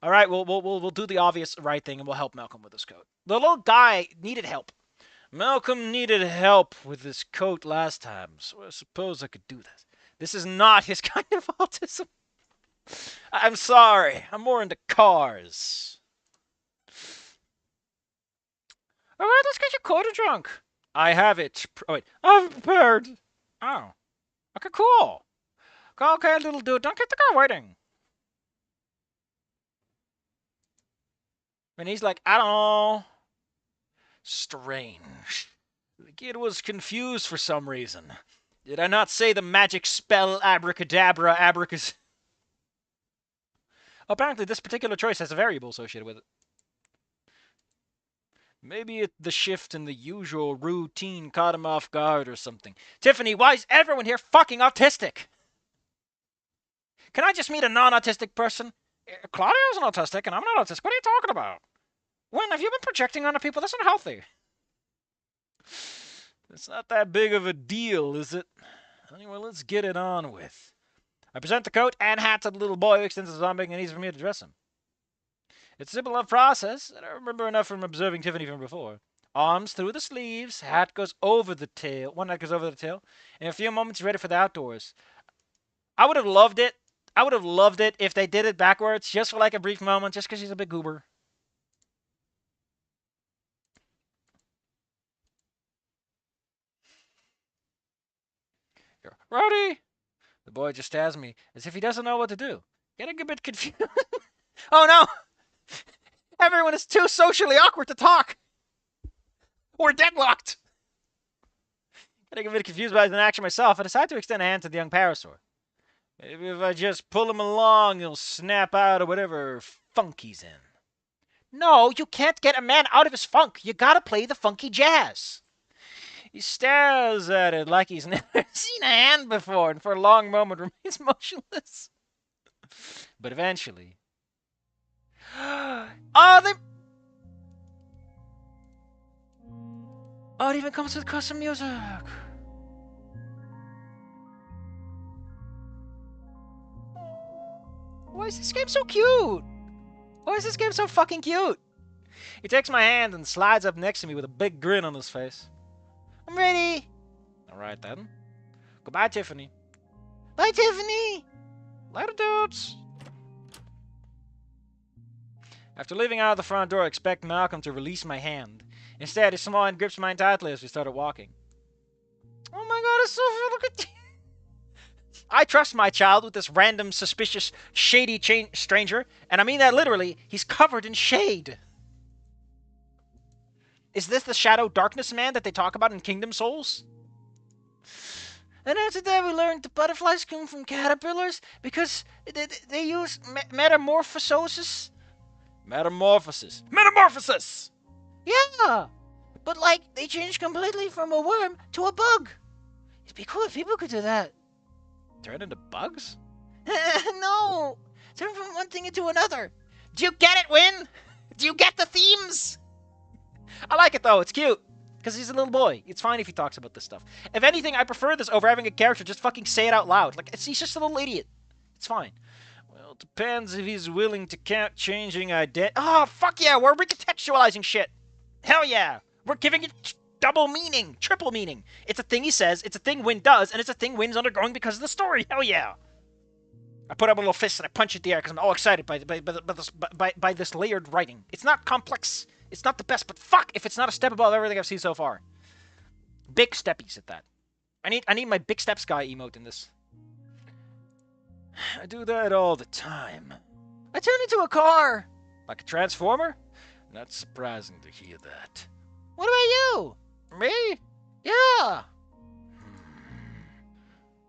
All right, we'll do the obvious right thing and we'll help Malcolm with his coat. The little guy needed help. Malcolm needed help with his coat last time, so I suppose I could do that. This is not his kind of autism. I'm sorry. I'm more into cars. All right, let's get your coat a drunk. I have it. Oh, wait. I've prepared. Oh. Okay, cool. Okay, little dude. Don't get the guy waiting. And he's like, I don't know. Strange. The kid was confused for some reason. Did I not say the magic spell abracadabra abracas? Apparently, this particular choice has a variable associated with it. Maybe the shift in the usual routine caught him off guard or something. Tiffany, why is everyone here fucking autistic? Can I just meet a non-autistic person? Claudio's an autistic and I'm not autistic. What are you talking about? Wynn, have you been projecting onto people? That's not healthy. It's not that big of a deal, is it? Anyway, let's get it on with. I present the coat and hat to the little boy who extends his arm, making it easy for me to dress him. It's a simple enough process, and I remember enough from observing Tiffany from before. Arms through the sleeves, hat goes over the tail. One hat goes over the tail. In a few moments, you're ready for the outdoors. I would have loved it. I would have loved it if they did it backwards, just for like a brief moment, just because she's a big goober. You're ready? The boy just stares at me as if he doesn't know what to do. Getting a bit confused. Oh no! Everyone is too socially awkward to talk. We're deadlocked. Getting a bit confused by the action myself, I decide to extend a hand to the young parasaur. Maybe if I just pull him along, he'll snap out of whatever funk he's in. No, you can't get a man out of his funk. You gotta play the funky jazz. He stares at it like he's never seen a hand before, and for a long moment remains motionless. But eventually... Oh, it even comes with custom music. Why is this game so cute? Why is this game so fucking cute? He takes my hand and slides up next to me with a big grin on his face. I'm ready. All right, then. Goodbye, Tiffany. Bye, Tiffany. Later, dudes. After leaving out of the front door, I expect Malcolm to release my hand. Instead, his small hand grips mine tightly as we started walking. Oh my god, it's so look at you. I trust my child with this random, suspicious, shady stranger, and I mean that literally. He's covered in shade. Is this the shadow darkness man that they talk about in Kingdom Souls? And after that, we learned the butterflies come from caterpillars because they use metamorphosis. Metamorphosis. Metamorphosis! Yeah! But, like, they changed completely from a worm to a bug. It'd be cool if people could do that. Turn into bugs? No! Turn from one thing into another. Do you get it, Wynn? Do you get the themes? I like it, though. It's cute. Because he's a little boy. It's fine if he talks about this stuff. If anything, I prefer this over having a character just fucking say it out loud. Like, he's just a little idiot. It's fine. Well, it depends if he's willing to count changing identity. Oh, fuck yeah, we're recontextualizing shit. Hell yeah. We're giving it double meaning, triple meaning. It's a thing he says, it's a thing Wynn does, and it's a thing Wynn's undergoing because of the story. Hell yeah. I put up a little fist and I punch it in the air because I'm all excited by this layered writing. It's not complex. It's not the best, but fuck if it's not a step above everything I've seen so far. Big steppies at that. I need my big steps guy emote in this. I do that all the time. I turn into a car. Like a transformer? Not surprising to hear that. What about you? Me? Yeah.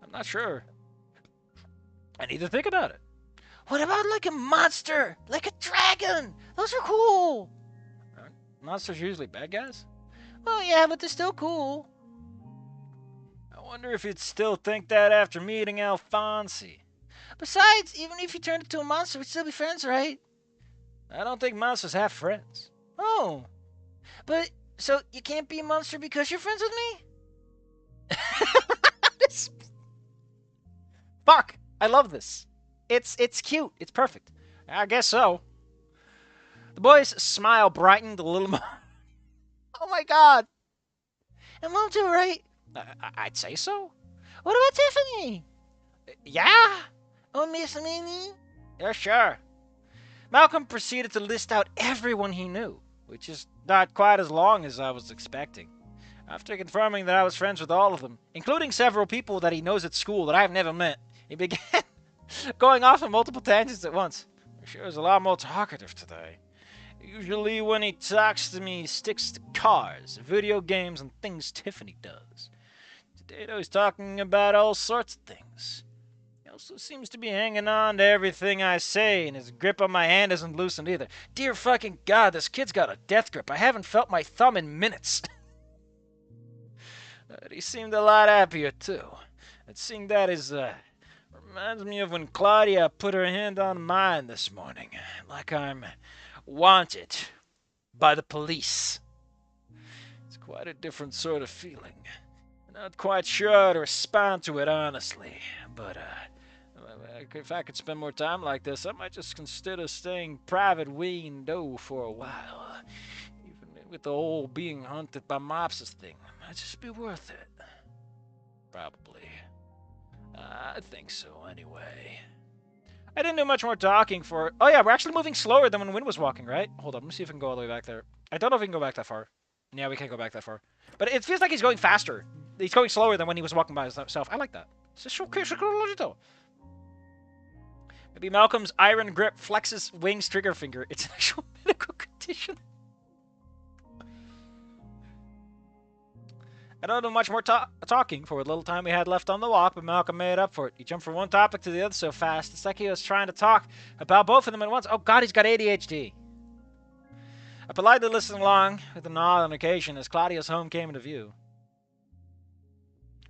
I'm not sure. I need to think about it. What about like a monster? Like a dragon? Those are cool. Aren't monsters usually bad guys? Oh yeah, but they're still cool. I wonder if you'd still think that after meeting Alfonsi. Besides, even if you turned into a monster, we'd still be friends, right? I don't think monsters have friends. Oh. But, so you can't be a monster because you're friends with me? Fuck! I love this. It's cute. It's perfect. I guess so. The boy's smile brightened a little more. Oh my god! And Mom too, right? I'd say so. What about Tiffany? Yeah? Oh, Miss Minnie? Yeah, sure. Malcolm proceeded to list out everyone he knew, which is not quite as long as I was expecting. After confirming that I was friends with all of them, including several people that he knows at school that I've never met, he began going off on multiple tangents at once. He sure is a lot more talkative today. Usually when he talks to me, he sticks to cars, video games, and things Tiffany does. Today, though, he's talking about all sorts of things. He also seems to be hanging on to everything I say, and his grip on my hand isn't loosened either. Dear fucking God, this kid's got a death grip. I haven't felt my thumb in minutes. But he seemed a lot happier, too. And seeing that reminds me of when Claudia put her hand on mine this morning, like I'm wanted by the police. It's quite a different sort of feeling. I'm not quite sure how to respond to it, honestly. But, if I could spend more time like this, I might just consider staying private window for a while. Even with the whole being hunted by mobsters thing, it might just be worth it. Probably. I think so, anyway. I didn't do much more talking for... Oh, yeah, we're actually moving slower than when Wynn was walking, right? Hold on, let me see if we can go all the way back there. I don't know if we can go back that far. Yeah, we can't go back that far. But it feels like he's going faster. He's going slower than when he was walking by himself. I like that. Maybe Malcolm's iron grip flexes Wing's trigger finger. It's an actual medical condition. I don't do much more talking for what little time we had left on the walk, but Malcolm made up for it. He jumped from one topic to the other so fast, it's like he was trying to talk about both of them at once. Oh god, he's got ADHD. I politely listened along, with a nod on occasion, as Claudia's home came into view.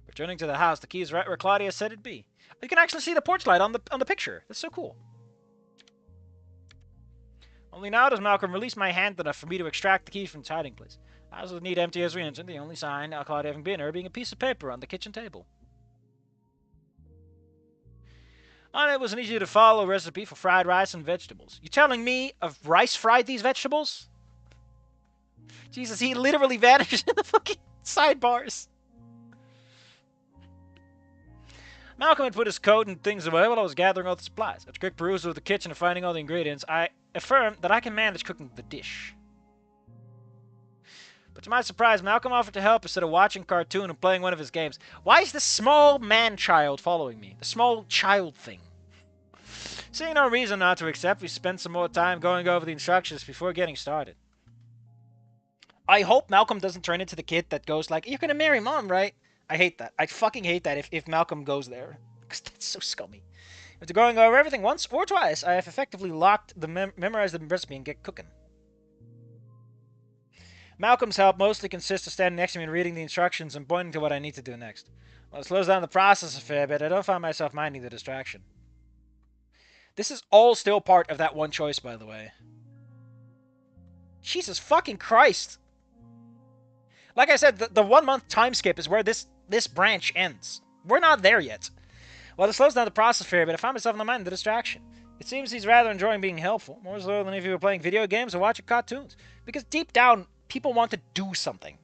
Returning to the house, the key is right where Claudia said it'd be. You can actually see the porch light on the picture. That's so cool. Only now does Malcolm release my hand enough for me to extract the key from its hiding place. The house was neat, empty as we entered, the only sign of Claudia having been here being a piece of paper on the kitchen table. On it was an easy-to-follow recipe for fried rice and vegetables. You telling me of rice fried these vegetables? Jesus, he literally vanished in the fucking sidebars. Malcolm had put his coat and things away while I was gathering all the supplies. After quick perusal of the kitchen and finding all the ingredients, I affirmed that I can manage cooking the dish. But to my surprise, Malcolm offered to help instead of watching cartoon and playing one of his games. Why is this small man-child following me? The small child thing. Seeing no reason not to accept, we spent some more time going over the instructions before getting started. I hope Malcolm doesn't turn into the kid that goes like, you're gonna marry mom, right? I hate that. I fucking hate that if Malcolm goes there. Because that's so scummy. After going over everything once or twice, I have effectively memorized the recipe and get cooking. Malcolm's help mostly consists of standing next to me and reading the instructions and pointing to what I need to do next. While it slows down the process a fair bit, I don't find myself minding the distraction. This is all still part of that one choice, by the way. Jesus fucking Christ! Like I said, the 1 month time skip is where this branch ends. We're not there yet. While it slows down the process a fair bit, I find myself in the mind of the distraction. It seems he's rather enjoying being helpful, more so than if he were playing video games or watching cartoons. Because deep down, people want to do something.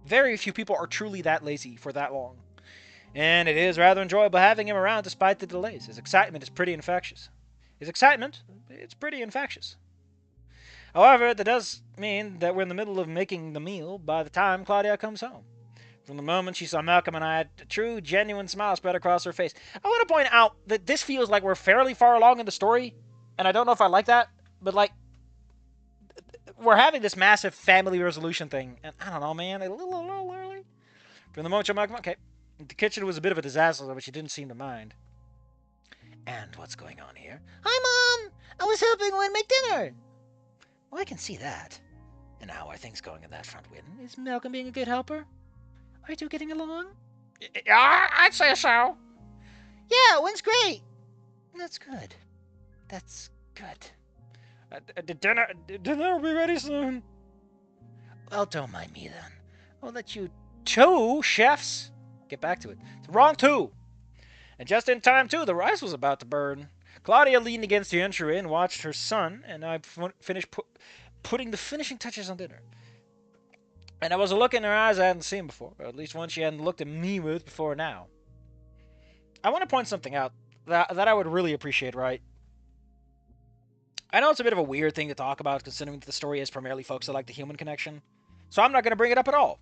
Very few people are truly that lazy for that long. And it is rather enjoyable having him around despite the delays. His excitement is pretty infectious. It's pretty infectious. However, that does mean that we're in the middle of making the meal by the time Claudia comes home. From the moment she saw Malcolm and I, a true, genuine smile spread across her face. I want to point out that this feels like we're fairly far along in the story, and I don't know if I like that, but like, we're having this massive family resolution thing, and I don't know, man, a little early. From the moment she Malcolm, okay, the kitchen was a bit of a disaster, but she didn't seem to mind. And what's going on here? Hi, Mom! I was helping Wynn make dinner! Well, I can see that. And how are things going on that front, Wynn? Is Malcolm being a good helper? Are you two getting along? I'd say so. Yeah, Wynn's great. That's good. That's good. The dinner will be ready soon. Well, don't mind me then. I'll let you... 2 chefs. Get back to it. It's wrong 2. And just in time, too, the rice was about to burn. Claudia leaned against the entryway and watched her son and I finish putting the finishing touches on dinner. And there was a look in her eyes I hadn't seen before, or at least one she hadn't looked at me with before now. I want to point something out that I would really appreciate, right? I know it's a bit of a weird thing to talk about, considering that the story is primarily focused on like the human connection, so I'm not going to bring it up at all.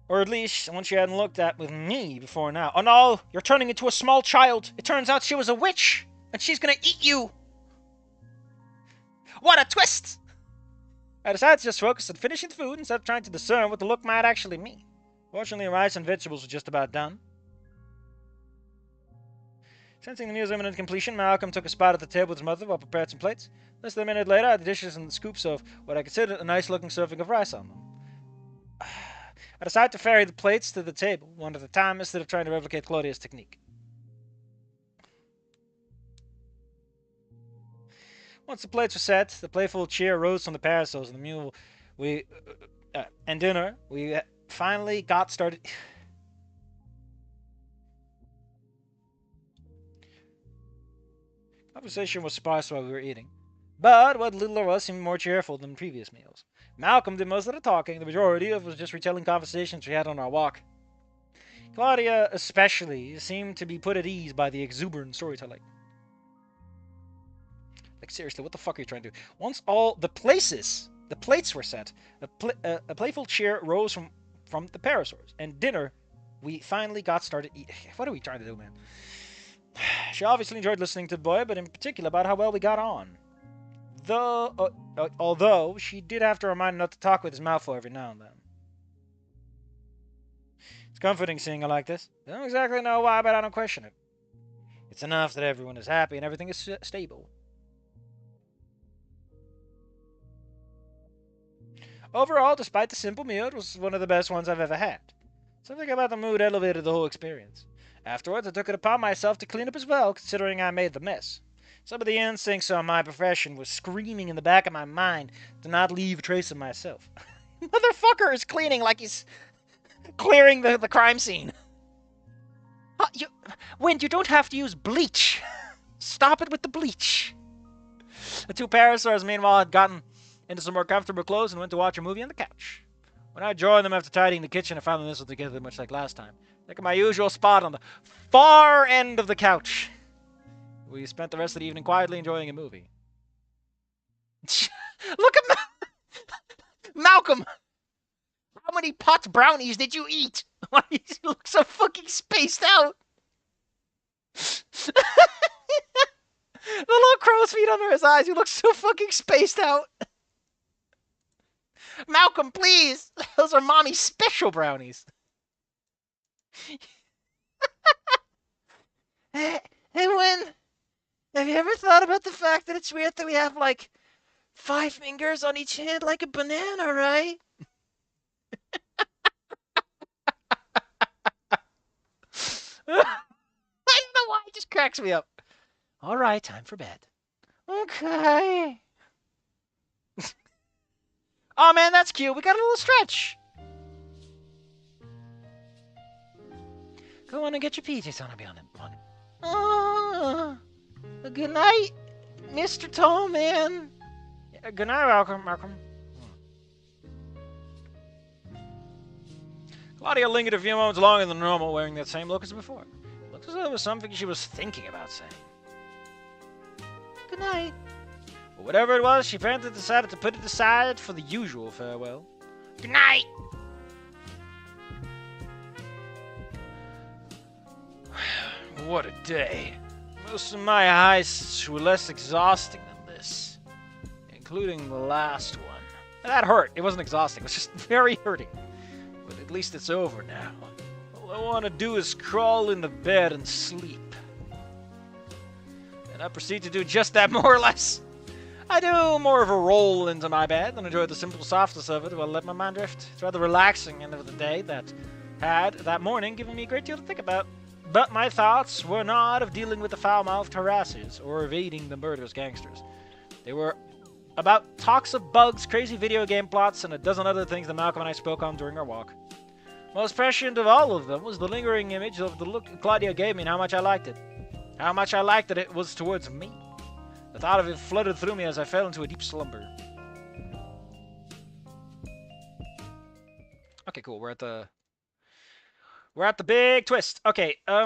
Or at least one she hadn't looked at with me before now. Oh no, you're turning into a small child. It turns out she was a witch, and she's going to eat you. What a twist! I decided to just focus on finishing the food instead of trying to discern what the look might actually mean. Fortunately, rice and vegetables were just about done. Sensing the meal's imminent completion, Malcolm took a spot at the table with his mother while prepared some plates. Less than a minute later, I had the dishes and the scoops of what I considered a nice-looking serving of rice on them. I decided to ferry the plates to the table, one at a time, instead of trying to replicate Claudia's technique. Once the plates were set, the playful cheer rose from the parasols, and the meal and dinner we finally got started. Conversation was sparse while we were eating, but what little there was seemed more cheerful than previous meals. Malcolm did most of the talking. The majority of it was just retelling conversations we had on our walk. Claudia, especially, seemed to be put at ease by the exuberant storytelling. Like, seriously, what the fuck are you trying to do? Once all the plates were set, a playful cheer rose from the parasaurs, and dinner, we finally got started eating. What are we trying to do, man? She obviously enjoyed listening to the boy, but in particular about how well we got on. Although she did have to remind him not to talk with his mouth full every now and then. It's comforting seeing her like this. I don't exactly know why, but I don't question it. It's enough that everyone is happy and everything is stable. Overall, despite the simple meal, it was one of the best ones I've ever had. Something about the mood elevated the whole experience. Afterwards, I took it upon myself to clean up as well, considering I made the mess. Some of the instincts of my profession was screaming in the back of my mind to not leave a trace of myself. Motherfucker is cleaning like he's clearing the crime scene. Wynn, you don't have to use bleach. Stop it with the bleach. The 2 parasaurs, meanwhile, had gotten into some more comfortable clothes and went to watch a movie on the couch. When I joined them after tidying the kitchen, I found them nestled together much like last time. Taking my usual spot on the far end of the couch. We spent the rest of the evening quietly enjoying a movie. Look at Malcolm! How many pot brownies did you eat? Why do you look so fucking spaced out? The little crow's feet under his eyes. You look so fucking spaced out. Malcolm, please! Those are mommy's special brownies. Hey, Wynn, have you ever thought about the fact that it's weird that we have, like, 5 fingers on each hand like a banana, right? I don't know why, it just cracks me up. All right, time for bed. Okay. Oh, man, that's cute. We got a little stretch. Go on and get your PJs on. I'll be on it. Good night, Mr. Tall Man. Good night, Malcolm. Claudia lingered a few moments longer than normal, wearing that same look as before. Looked as though there was something she was thinking about saying. Good night. But whatever it was, she apparently decided to put it aside for the usual farewell. Good night! What a day. Most of my heists were less exhausting than this, including the last one. That hurt. It wasn't exhausting. It was just very hurting. But at least it's over now. All I want to do is crawl in the bed and sleep. And I proceed to do just that, more or less. I do more of a roll into my bed and enjoy the simple softness of it while I let my mind drift. It's rather relaxing end of the day that had, that morning, given me a great deal to think about. But my thoughts were not of dealing with the foul-mouthed harassers or evading the murderous gangsters. They were about talks of bugs, crazy video game plots, and a dozen other things that Malcolm and I spoke on during our walk. Most prescient of all of them was the lingering image of the look Claudia gave me and how much I liked it. How much I liked that it was towards me. The thought of it fluttered through me as I fell into a deep slumber. Okay, cool. We're at the big twist. Okay, I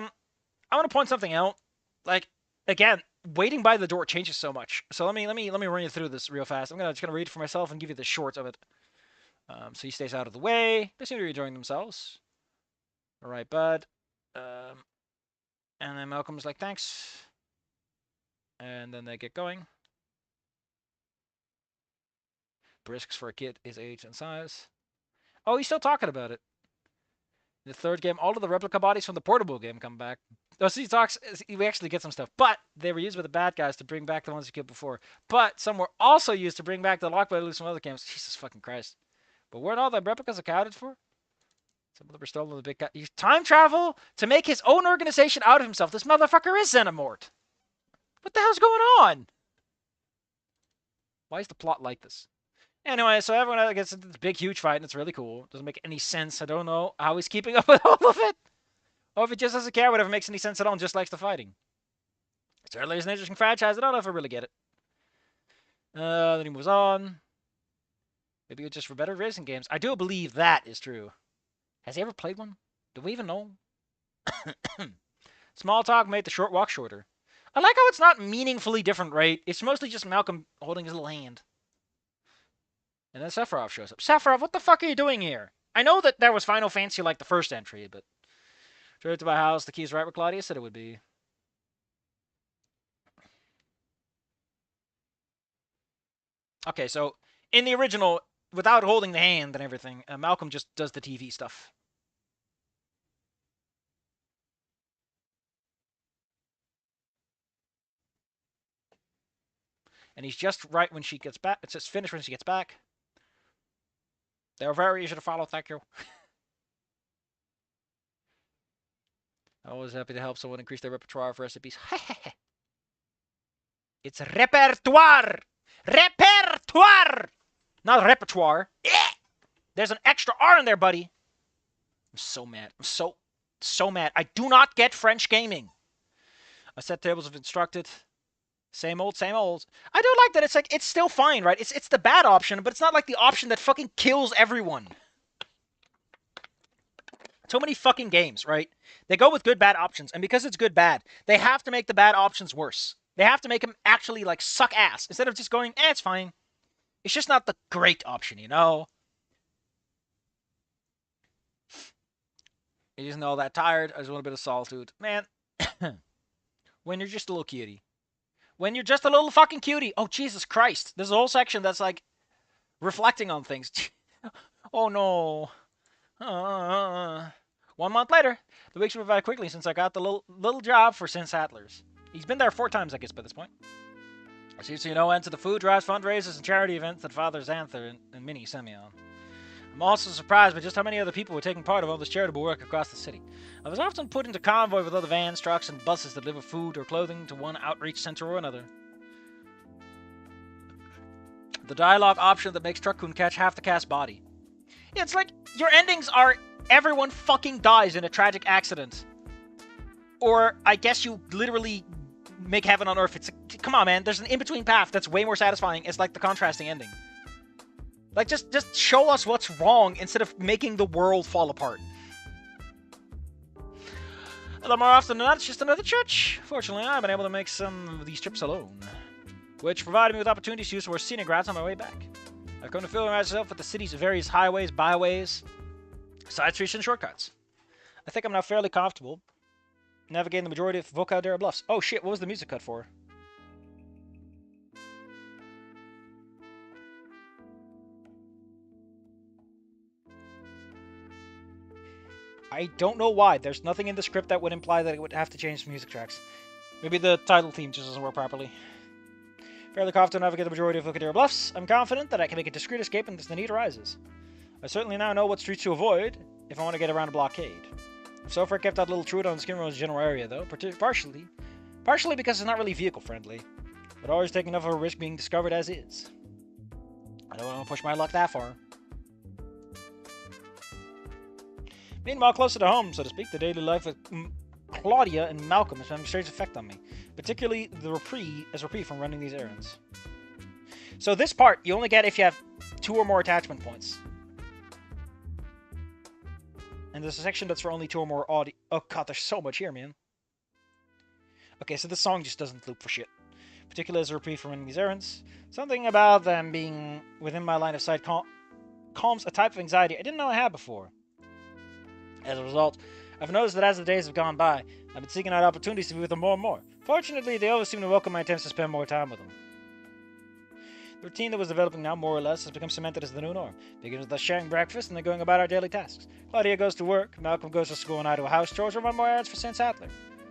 want to point something out. Like, again, waiting by the door changes so much. So let me run you through this real fast. I'm just gonna read it for myself and give you the short of it. So he stays out of the way. They seem to be enjoying themselves. All right, bud. And then Malcolm's like, thanks. And then they get going. Brisks for a kid his age and size. Oh, he's still talking about it. In the third game, all of the replica bodies from the portable game come back. Oh, so he talks, we actually get some stuff. But they were used by the bad guys to bring back the ones you killed before. But some were also used to bring back the lockbody loose from other games. Jesus fucking Christ. But weren't all the replicas accounted for? Some of them were stolen with the big guy. He's time travel to make his own organization out of himself. This motherfucker is Xenomort. What the hell's going on? Why is the plot like this? Anyway, so everyone gets into this big, huge fight, and it's really cool. Doesn't make any sense. I don't know how he's keeping up with all of it. Or if he just doesn't care whatever makes any sense at all and just likes the fighting. It certainly is an interesting franchise. I don't know if I really get it. Then he moves on. Maybe it's just for better racing games. I do believe that is true. Has he ever played one? Do we even know? Small talk made the short walk shorter. I like how it's not meaningfully different, right? It's mostly just Malcolm holding his little hand. And then Sephiroth shows up. Sephiroth, what the fuck are you doing here? I know that there was Final Fantasy like the first entry, but... Straight to my house, the key's right where Claudia said it would be. Okay, so in the original, without holding the hand and everything, Malcolm just does the TV stuff. And he's just right when she gets back. It's just finished when she gets back. They're very easy to follow, thank you. Always happy to help someone increase their repertoire of recipes. It's repertoire! Repertoire! Not repertoire. There's an extra R in there, buddy. I'm so mad. I'm so mad. I do not get French gaming. A set tables have instructed. Same old, same old. I do like that it's like, it's still fine, right? It's the bad option, but it's not like the option that fucking kills everyone. So many fucking games, right? They go with good, bad options, and because it's good, bad, they have to make the bad options worse. They have to make them actually, like, suck ass, instead of just going, it's fine. It's just not the great option, you know? He isn't all that tired. I just want a bit of solitude. Man, when you're just a little cutie. When you're just a little fucking cutie. Oh, Jesus Christ. There's a whole section that's, like, reflecting on things. Oh, no. 1 month later, the weeks went by quickly since I got the little job for Sin Sattlers. He's been there 4 times, I guess, by this point. I see, so you know, into the food drives, fundraisers, and charity events that Father Xanther and Minnie sent me on. I'm also surprised by just how many other people were taking part of all this charitable work across the city. I was often put into convoy with other vans, trucks, and buses that deliver food or clothing to one outreach center or another. The dialogue option that makes Truck-kun catch half the cast body. Yeah, it's like, your endings are everyone fucking dies in a tragic accident. Or, I guess you literally make heaven on earth. It's like, come on, man. There's an in-between path that's way more satisfying. It's like the contrasting ending. Like, just show us what's wrong instead of making the world fall apart. A lot more often than not, it's just another church. Fortunately, I've been able to make some of these trips alone, which provided me with opportunities to use more scenic routes on my way back. I've come to familiarize myself with the city's various highways, byways, side streets, and shortcuts. I think I'm now fairly comfortable navigating the majority of Volcaldera bluffs. Oh shit, what was the music cut for? I don't know why. There's nothing in the script that would imply that it would have to change the music tracks. Maybe the title theme just doesn't work properly. Fairly confident to navigate the majority of Volcaldera bluffs. I'm confident that I can make a discreet escape unless the need arises. I certainly now know what streets to avoid if I want to get around a blockade. So far kept out little Trude on Skin Road's general area, though, partially because it's not really vehicle-friendly, but always taking enough of a risk being discovered as is. I don't want to push my luck that far. Meanwhile, closer to home, so to speak, the daily life with Claudia and Malcolm is having a strange effect on me, particularly the reprieve from running these errands. So this part, you only get if you have 2 or more attachment points. And there's a section that's for only 2 or more audio. Oh god, there's so much here, man. Okay, so this song just doesn't loop for shit. Particularly as a reprieve from running these errands. Something about them being within my line of sight calms a type of anxiety I didn't know I had before. As a result, I've noticed that as the days have gone by, I've been seeking out opportunities to be with them more and more. Fortunately, they always seem to welcome my attempts to spend more time with them. The routine that was developing now, more or less, has become cemented as the new norm. Begins with us sharing breakfast and then going about our daily tasks. Claudia goes to work, Malcolm goes to school and I do house chores or run more errands for St. Sadler.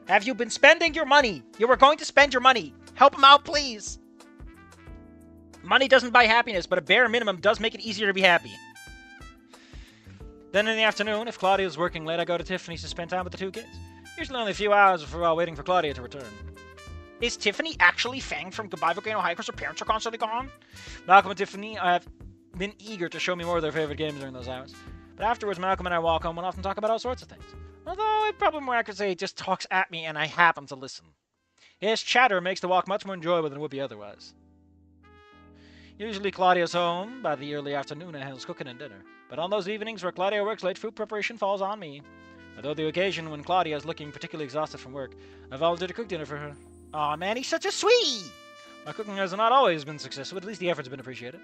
Have you been spending your money? You were going to spend your money. Help him out, please. Money doesn't buy happiness, but a bare minimum does make it easier to be happy. Then in the afternoon, if Claudia is working late, I go to Tiffany's to spend time with the 2 kids. Usually only a few hours while waiting for Claudia to return. Is Tiffany actually fanged from Goodbye Volcano High because her parents are constantly gone? Malcolm and Tiffany have been eager to show me more of their favorite games during those hours. But afterwards, Malcolm and I walk home and often talk about all sorts of things. Although I'd probably more accurate say he just talks at me and I happen to listen. His chatter makes the walk much more enjoyable than it would be otherwise. Usually Claudia's home by the early afternoon and handles cooking and dinner. But on those evenings where Claudia works late, food preparation falls on me. Although the occasion when Claudia is looking particularly exhausted from work, I volunteer to cook dinner for her. Aw, man, he's such a sweet! My cooking has not always been successful, but at least the effort's been appreciated.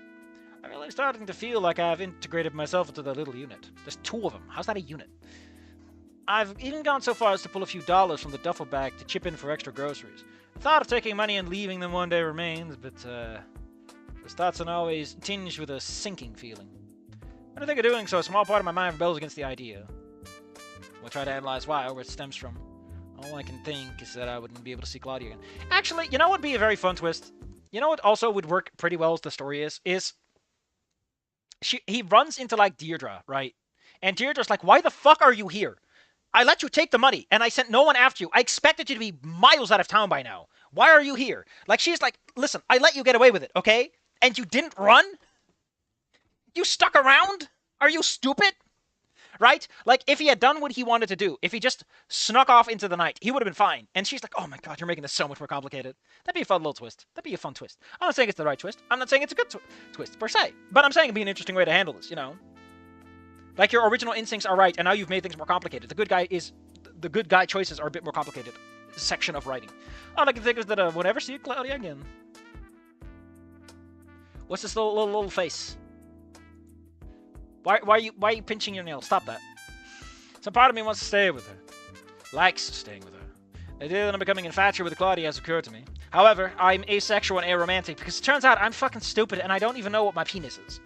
I'm really starting to feel like I've integrated myself into the little unit. There's 2 of them. How's that a unit? I've even gone so far as to pull a few dollars from the duffel bag to chip in for extra groceries. The thought of taking money and leaving them one day remains, but those thoughts are always tinged with a sinking feeling. When I think of doing so, a small part of my mind rebels against the idea. We'll try to analyze why or where it stems from. All I can think is that I wouldn't be able to see Claudia again. Actually, you know what would be a very fun twist? You know what also would work pretty well as the story is he runs into, like, Deirdre, right? And Deirdre's like, why the fuck are you here? I let you take the money, and I sent no one after you. I expected you to be miles out of town by now. Why are you here? Like, she's like, listen, I let you get away with it, okay? And you didn't run? You stuck around? Are you stupid? Right? Like, if he had done what he wanted to do, if he just snuck off into the night, he would have been fine. And she's like, oh my god, you're making this so much more complicated. That'd be a fun little twist. That'd be a fun twist. I'm not saying it's the right twist. I'm not saying it's a good twist, per se. But I'm saying it'd be an interesting way to handle this, you know? Like, your original instincts are right, and now you've made things more complicated. The good guy choices are a bit more complicated section of writing. All I can think is that we'll never see Claudia again. What's this little face? Why are you pinching your nail? Stop that. Some part of me wants to stay with her. Likes staying with her. The idea that I'm becoming infatuated with Claudia has occurred to me. However, I'm asexual and aromantic because it turns out I'm fucking stupid and I don't even know what my penis is.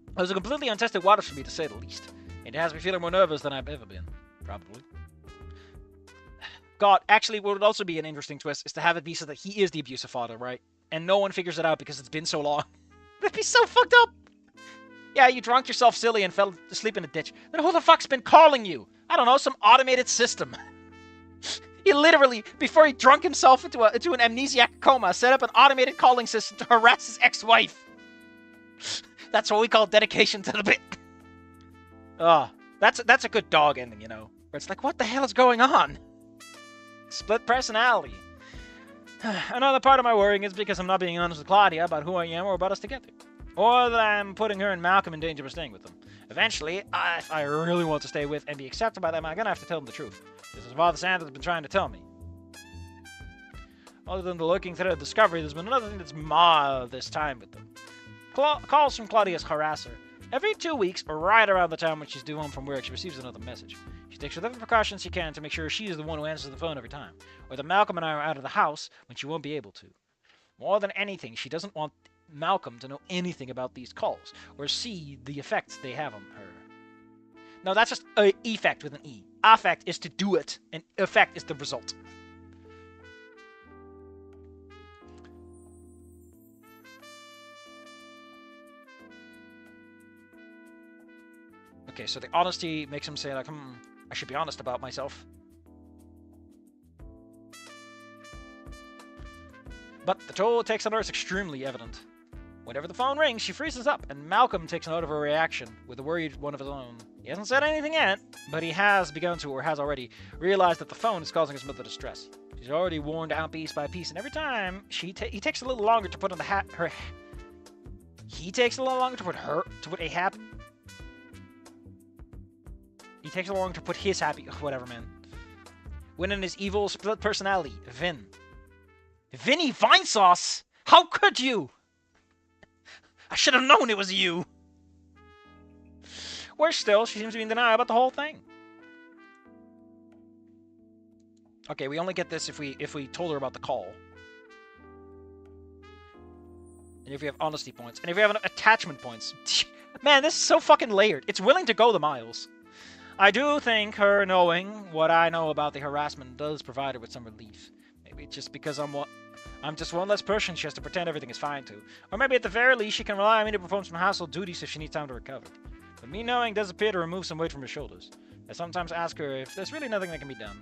It was a completely untested waters for me, to say the least. It has me feeling more nervous than I've ever been. Probably. God, actually, what would also be an interesting twist is to have it be so that he is the abusive father, right? And no one figures it out because it's been so long. That'd be so fucked up! Yeah, you drunk yourself silly and fell asleep in a ditch. Then who the fuck's been calling you? I don't know, some automated system. He literally, before he drunk himself into an amnesiac coma, set up an automated calling system to harass his ex-wife. That's what we call dedication to the bit. Oh, that's a good dog ending, you know. Where it's like, what the hell is going on? Split personality. Another part of my worrying is because I'm not being honest with Claudia about who I am or about us together. Or that I'm putting her and Malcolm in danger of staying with them. Eventually, if I really want to stay with and be accepted by them, I'm gonna have to tell them the truth. This is Father Santa's been trying to tell me. Other than the lurking threat of discovery, there's been another thing that's marred this time with them. Calls from Claudia's harasser. Every 2 weeks, or right around the time when she's due home from work, she receives another message. She takes whatever precautions she can to make sure she is the one who answers the phone every time, or that Malcolm and I are out of the house when she won't be able to. More than anything, she doesn't want Malcolm to know anything about these calls, or see the effects they have on her. No, that's just a effect with an E. Affect is to do it, and effect is the result. Okay, so the honesty makes him say, like, I should be honest about myself. But the toll it takes on her is extremely evident. Whenever the phone rings, she freezes up, and Malcolm takes note of her reaction with a worried one of his own. He hasn't said anything yet, but he has begun to, or has already, realized that the phone is causing his mother distress. She's already worn down piece by piece, and every time he takes a little longer to put on He takes a little longer to put He takes a little longer to put his happy... Whatever, man. Wynn and his evil split personality, Vin. Vinny Vinesauce? How could you? I should have known it was you. Worse still, she seems to be in denial about the whole thing. Okay, we only get this if we told her about the call. And if we have honesty points. And if we have attachment points. Man, this is so fucking layered. It's willing to go the miles. I do think her knowing what I know about the harassment does provide her with some relief. Maybe it's just because I'm just one less person she has to pretend everything is fine to. Or maybe at the very least she can rely on me to perform some household duties if she needs time to recover. But me knowing does appear to remove some weight from her shoulders. I sometimes ask her if there's really nothing that can be done.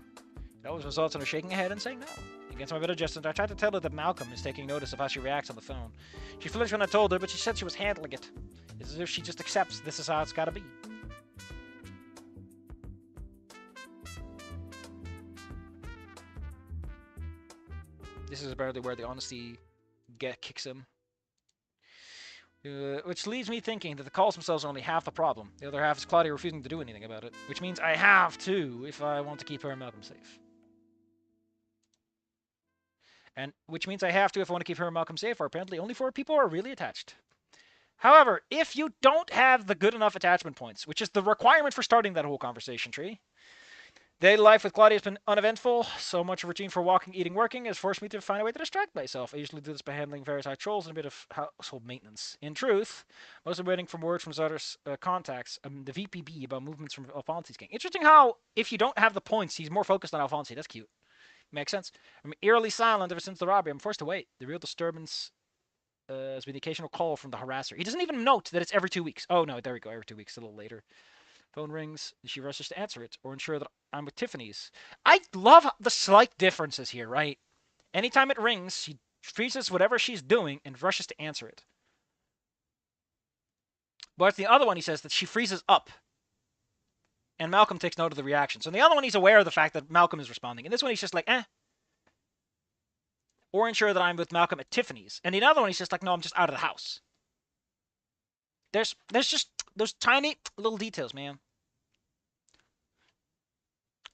It always results in her shaking her head and saying no. Against my better judgment, I tried to tell her that Malcolm is taking notice of how she reacts on the phone. She flinched when I told her, but she said she was handling it. It's as if she just accepts this is how it's gotta be. This is apparently where the honesty kicks him. Which leaves me thinking that the calls themselves are only half the problem. The other half is Claudia refusing to do anything about it. Which means I have to if I want to keep her and Malcolm safe. And which means I have to if I want to keep her and Malcolm safe, or apparently only 4 people are really attached. However, if you don't have the good enough attachment points, which is the requirement for starting that whole conversation tree, daily life with Claudia has been uneventful. So much of routine for walking, eating, working has forced me to find a way to distract myself. I usually do this by handling various high trolls and a bit of household maintenance. In truth, most of waiting for words from Zardar's contacts, the VPB about movements from Alfonsi's gang. Interesting how, if you don't have the points, he's more focused on Alfonsi. That's cute. Makes sense. I'm eerily silent ever since the robbery. I'm forced to wait. The real disturbance has been the occasional call from the harasser. He doesn't even note that it's every 2 weeks. Oh, no, there we go. Every 2 weeks, a little later. Phone rings, and she rushes to answer it, or ensure that I'm with Tiffany's. I love the slight differences here, right? Anytime it rings, she freezes whatever she's doing and rushes to answer it. But the other one, he says that she freezes up. And Malcolm takes note of the reaction. So in the other one, he's aware of the fact that Malcolm is responding. In this one, he's just like, eh. Or ensure that I'm with Malcolm at Tiffany's. And in the other one, he's just like, no, I'm just out of the house. There's just those tiny little details, man.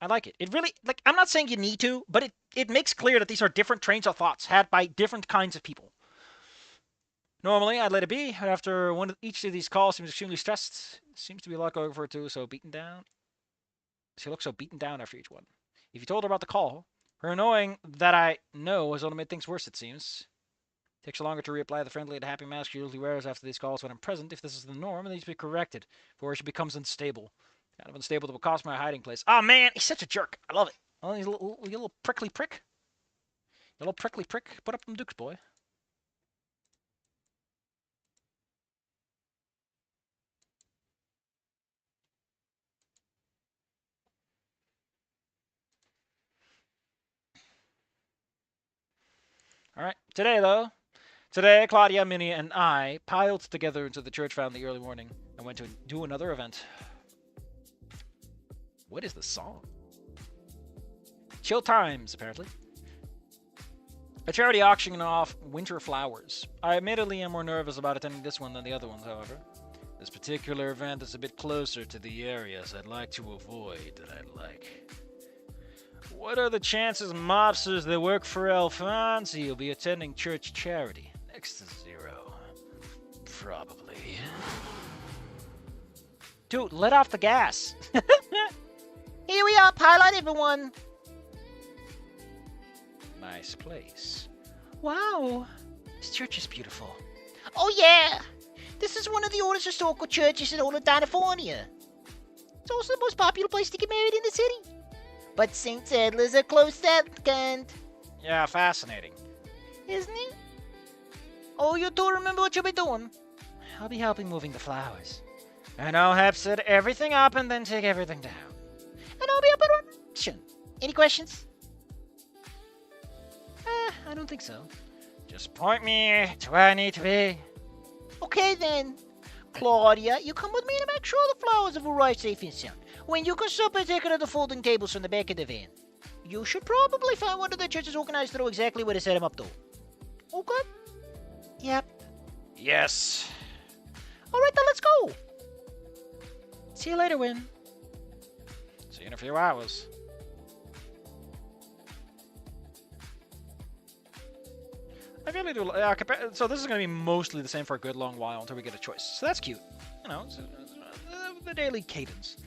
I like it. It really, like, I'm not saying you need to, but it makes clear that these are different trains of thoughts had by different kinds of people. Normally, I'd let it be. After each of these calls seems extremely stressed. Seems to be a lot going for her, too, so beaten down. She looks so beaten down after each one. If you told her about the call, her knowing that I know has only made things worse, it seems. Takes longer to reapply the friendly and happy mask she usually wears after these calls when I'm present. If this is the norm, it needs to be corrected, before she becomes unstable. Kind of unstable that will cost my hiding place. Oh, man, he's such a jerk. I love it. Oh, he's a little prickly prick. A little prickly prick. Put up them dukes, boy. Alright, today, Claudia, Minnie, and I piled together into the church found in the early morning and went to do another event. What is the song? Chill Times, apparently. A charity auctioning off winter flowers. I admittedly am more nervous about attending this one than the other ones, however. This particular event is a bit closer to the areas I'd like to avoid than I'd like. What are the chances mobsters that work for Alfonsi will be attending church charity? Next to 0. Probably. Dude, let off the gas. Here we are, pilot everyone. Nice place. Wow, this church is beautiful. Oh yeah, this is one of the oldest historical churches in all of California. It's also the most popular place to get married in the city. But St. Sadler's a close second. Yeah, fascinating. Isn't it? Oh, you do remember what you'll be doing? I'll be helping moving the flowers. And I'll have set everything up and then take everything down. And I'll be up in action. Any questions? I don't think so. Just point me to where I need to be. Okay then. Claudia, you come with me to make sure the flowers have arrived safe and sound. When you can stop by taking out the folding tables from the back of the van. You should probably find one of the church's organized to know exactly where to set them up though. Okay? Yep. Yes. Alright then, let's go. See you later, Wynn. See you in a few hours. I really do. So this is going to be mostly the same for a good long while until we get a choice. So that's cute. You know, it's the daily cadence.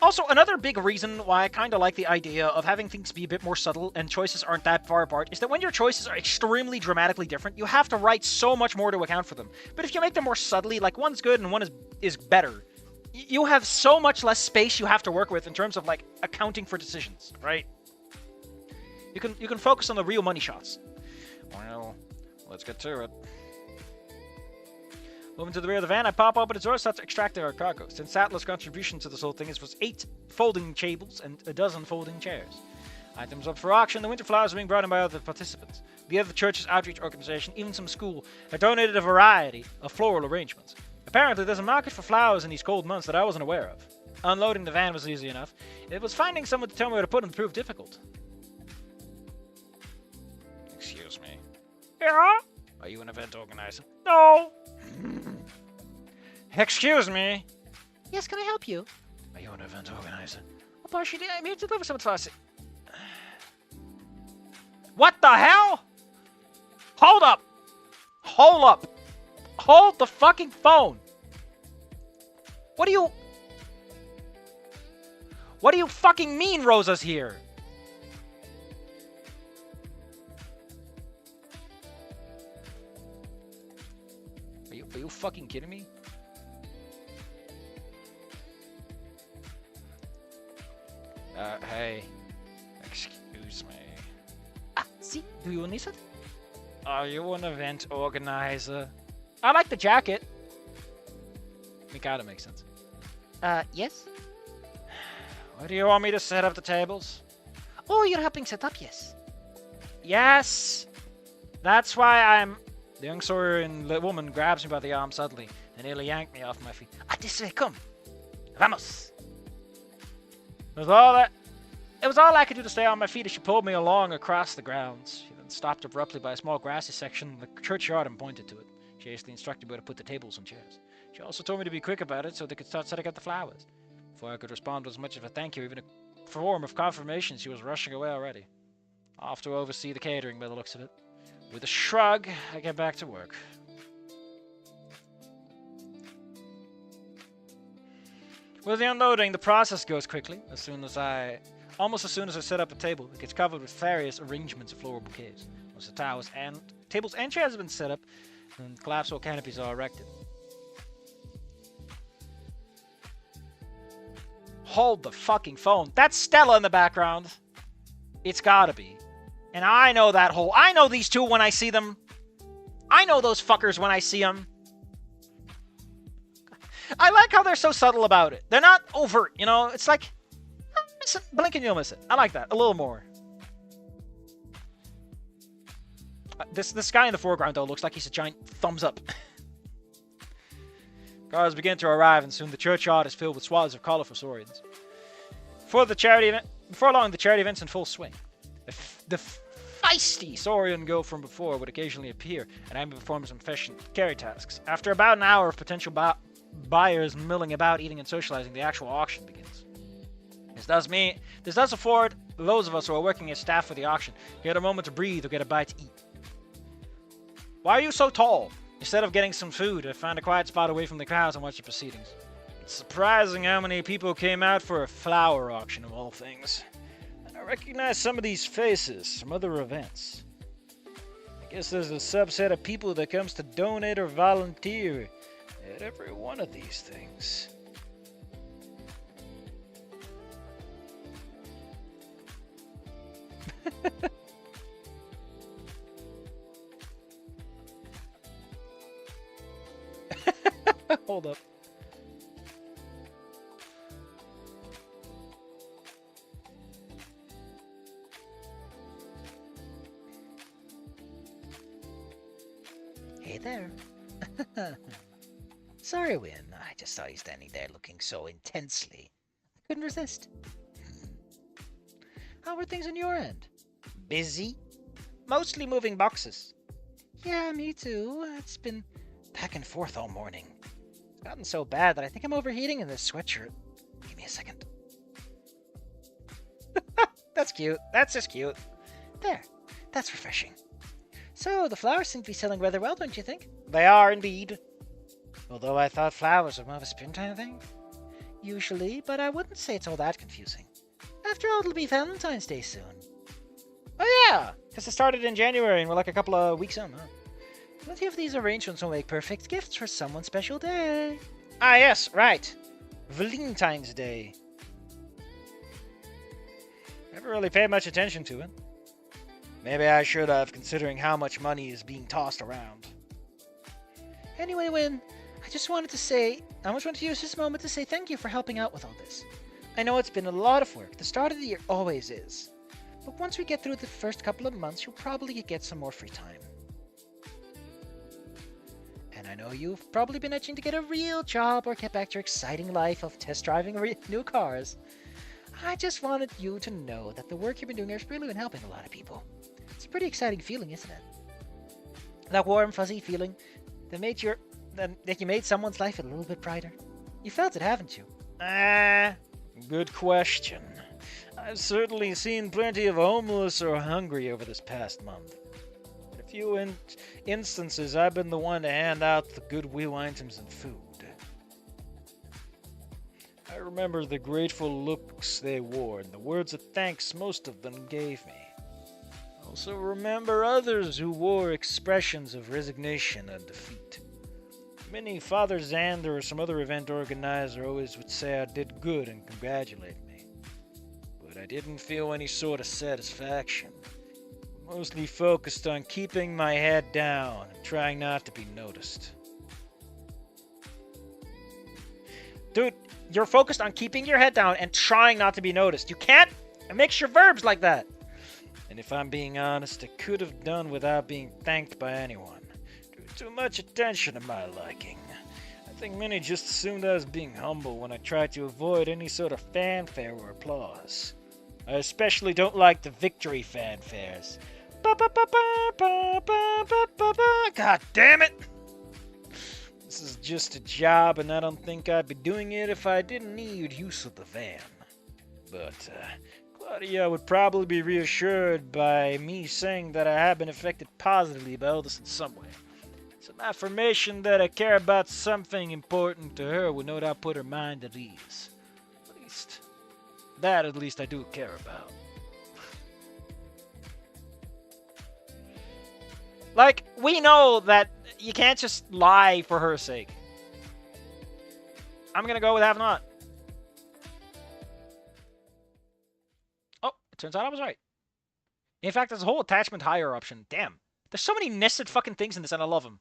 Also, another big reason why I kind of like the idea of having things be a bit more subtle and choices aren't that far apart is that when your choices are extremely dramatically different, you have to write so much more to account for them. But if you make them more subtly, like one's good and one is better, you have so much less space you have to work with in terms of like accounting for decisions, right? You can focus on the real money shots. Well, let's get to it. Moving to the rear of the van, I pop open its door and start extracting our cargo. Since Sattler's contribution to this whole thing was 8 folding tables and a dozen folding chairs. Items up for auction, the winter flowers are being brought in by other participants. Via the church's outreach organization, even some school, have donated a variety of floral arrangements. Apparently, there's a market for flowers in these cold months that I wasn't aware of. Unloading the van was easy enough. It was finding someone to tell me where to put them that proved difficult. Excuse me. Yeah? Are you an event organizer? No! Excuse me. Yes, can I help you? Are you an event organizer? Well, partially, I'm here to deliver some advice. What the hell? Hold up! Hold up! Hold the fucking phone! What do you fucking mean Rosa's here? Are you fucking kidding me? Hey. Excuse me. See, do you need something? Are you an event organizer? I like the jacket. It gotta make sense. Yes? Where do you want me to set up the tables? Oh, you're helping set up, yes. Yes! That's why I'm... The young Saurian woman grabs me by the arm suddenly and nearly yanked me off my feet. This way, come. Vamos. It was all I could do to stay on my feet as she pulled me along across the grounds. She then stopped abruptly by a small grassy section of the churchyard and pointed to it. She hastily instructed me where to put the tables and chairs. She also told me to be quick about it so they could start setting up the flowers. Before I could respond with as much of a thank you, even a form of confirmation, she was rushing away already. Off to oversee the catering by the looks of it. With a shrug, I get back to work. With the unloading, the process goes quickly. Almost as soon as I set up a table, it gets covered with various arrangements of floral bouquets. Once the tables and chairs have been set up, and collapsible canopies are erected. Hold the fucking phone. That's Stella in the background. It's gotta be. And I know I know these two when I see them. I know those fuckers when I see them. I like how they're so subtle about it. They're not overt, you know? It's like, blink and you'll miss it. I like that. A little more. This guy in the foreground, though, looks like he's a giant thumbs up. Cars begin to arrive, and soon the churchyard is filled with swaths of colorful saurians. Before long, the charity event's in full swing. The feisty saurian girl from before would occasionally appear, and I would perform some efficient carry tasks. After about an hour of potential buyers milling about, eating and socializing, the actual auction begins. This does afford those of us who are working as staff for the auction get a moment to breathe or get a bite to eat. Why are you so tall? Instead of getting some food, I found a quiet spot away from the crowds and watched the proceedings. It's surprising how many people came out for a flower auction of all things. And I recognize some of these faces from other events. I guess there's a subset of people that comes to donate or volunteer at every one of these things. Hold up. right there. Sorry, Wynn. I just saw you standing there looking so intensely. I couldn't resist. How were things on your end? Busy. Mostly moving boxes. Yeah, me too. It's been back and forth all morning. It's gotten so bad that I think I'm overheating in this sweatshirt. Give me a second. That's cute. That's just cute. There. That's refreshing. So, the flowers seem to be selling rather well, don't you think? They are indeed. Although I thought flowers were more of a springtime thing. Usually, but I wouldn't say it's all that confusing. After all, it'll be Valentine's Day soon. Oh yeah, because it started in January and we're like a couple of weeks in, huh? Plenty of these arrangements will make perfect gifts for someone's special day. Ah yes, right. Valentine's Day. Never really paid much attention to it. Maybe I should have, considering how much money is being tossed around. Anyway, Wynn, I just wanted to use this moment to say thank you for helping out with all this. I know it's been a lot of work. The start of the year always is. But once we get through the first couple of months, you'll probably get some more free time. And I know you've probably been itching to get a real job or get back to your exciting life of test driving new cars. I just wanted you to know that the work you've been doing has really been helping a lot of people. It's a pretty exciting feeling, isn't it? That warm, fuzzy feeling that you made someone's life a little bit brighter. You felt it, haven't you? Good question. I've certainly seen plenty of homeless or hungry over this past month. In a few instances, I've been the one to hand out the goodwill items and food. I remember the grateful looks they wore and the words of thanks most of them gave me. I also remember others who wore expressions of resignation and defeat. Many Father Xander or some other event organizer always would say I did good and congratulate me. But I didn't feel any sort of satisfaction. Mostly focused on keeping my head down and trying not to be noticed. Dude, you're focused on keeping your head down and trying not to be noticed. You can't mix your verbs like that. And if I'm being honest, I could have done without being thanked by anyone. Drew too much attention to my liking. I think many just assumed I was being humble when I tried to avoid any sort of fanfare or applause. I especially don't like the victory fanfares. God damn it! This is just a job, and I don't think I'd be doing it if I didn't need use of the van. But, Claudia would probably be reassured by me saying that I have been affected positively by all this in some way. Some affirmation that I care about something important to her would no doubt put her mind at ease. At least I do care about. Like, we know that you can't just lie for her sake. I'm gonna go with have not. Oh, it turns out I was right. In fact, there's a whole attachment higher option. Damn. There's so many nested fucking things in this, and I love them.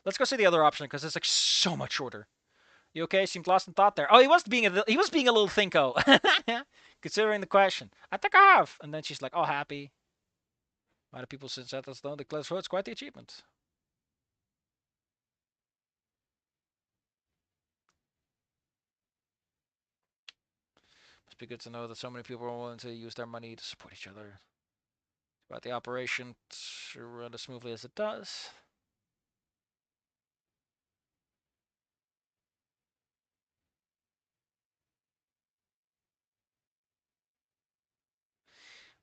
Let's go see the other option, because it's like so much shorter. You okay? Seemed lost in thought there. Oh, he was being a little thinko. Considering the question. I think I have. And then she's like, oh, happy. Why do people since that don't declare it's quite the achievement. Must be good to know that so many people are willing to use their money to support each other. About the operation to run as smoothly as it does.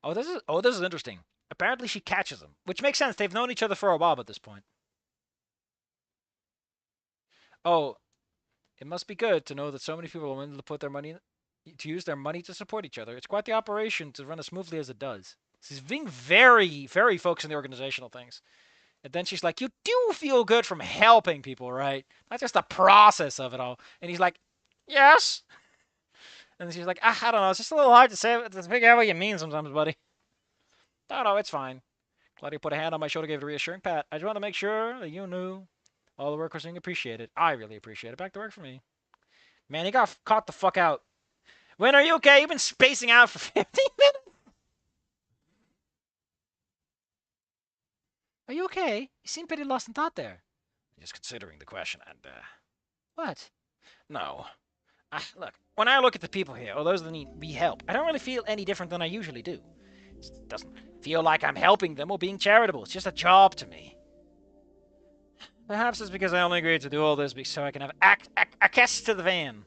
Oh, this is interesting. Apparently she catches him, which makes sense. They've known each other for a while at this point. Oh, it must be good to know that so many people are willing to put their money to use their money to support each other. It's quite the operation to run as smoothly as it does. She's being very, very focused on the organizational things. And then she's like, you do feel good from helping people, right? Not just the process of it all. And he's like, yes. And she's like, I don't know. It's just a little hard to say. To figure out what you mean sometimes, buddy. No, it's fine. Claudia put a hand on my shoulder, gave it a reassuring pat. I just wanted to make sure that you knew all the work was being appreciated. I really appreciate it. Back to work for me. Man, he got caught the fuck out. Wynn, are you okay? You've been spacing out for 15 minutes. Are you okay? You seem pretty lost in thought there. Just considering the question, and, What? No. Look, when I look at the people here, or those that need me help, I don't really feel any different than I usually do. It doesn't feel like I'm helping them or being charitable. It's just a job to me. Perhaps it's because I only agreed to do all this so I can have access to the van.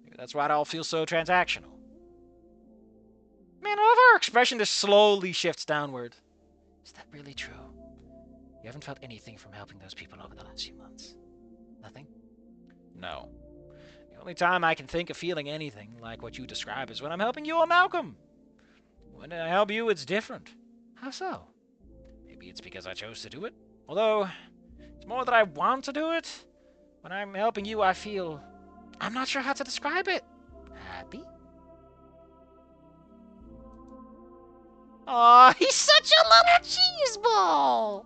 Maybe that's why it all feels so transactional. Man, all of our expression just slowly shifts downward. Is that really true? You haven't felt anything from helping those people over the last few months? Nothing? No. The only time I can think of feeling anything like what you describe is when I'm helping you or Malcolm. When I help you, it's different. How so? Maybe it's because I chose to do it. Although, it's more that I want to do it. When I'm helping you, I feel... I'm not sure how to describe it. Happy? Aw, he's such a little cheeseball!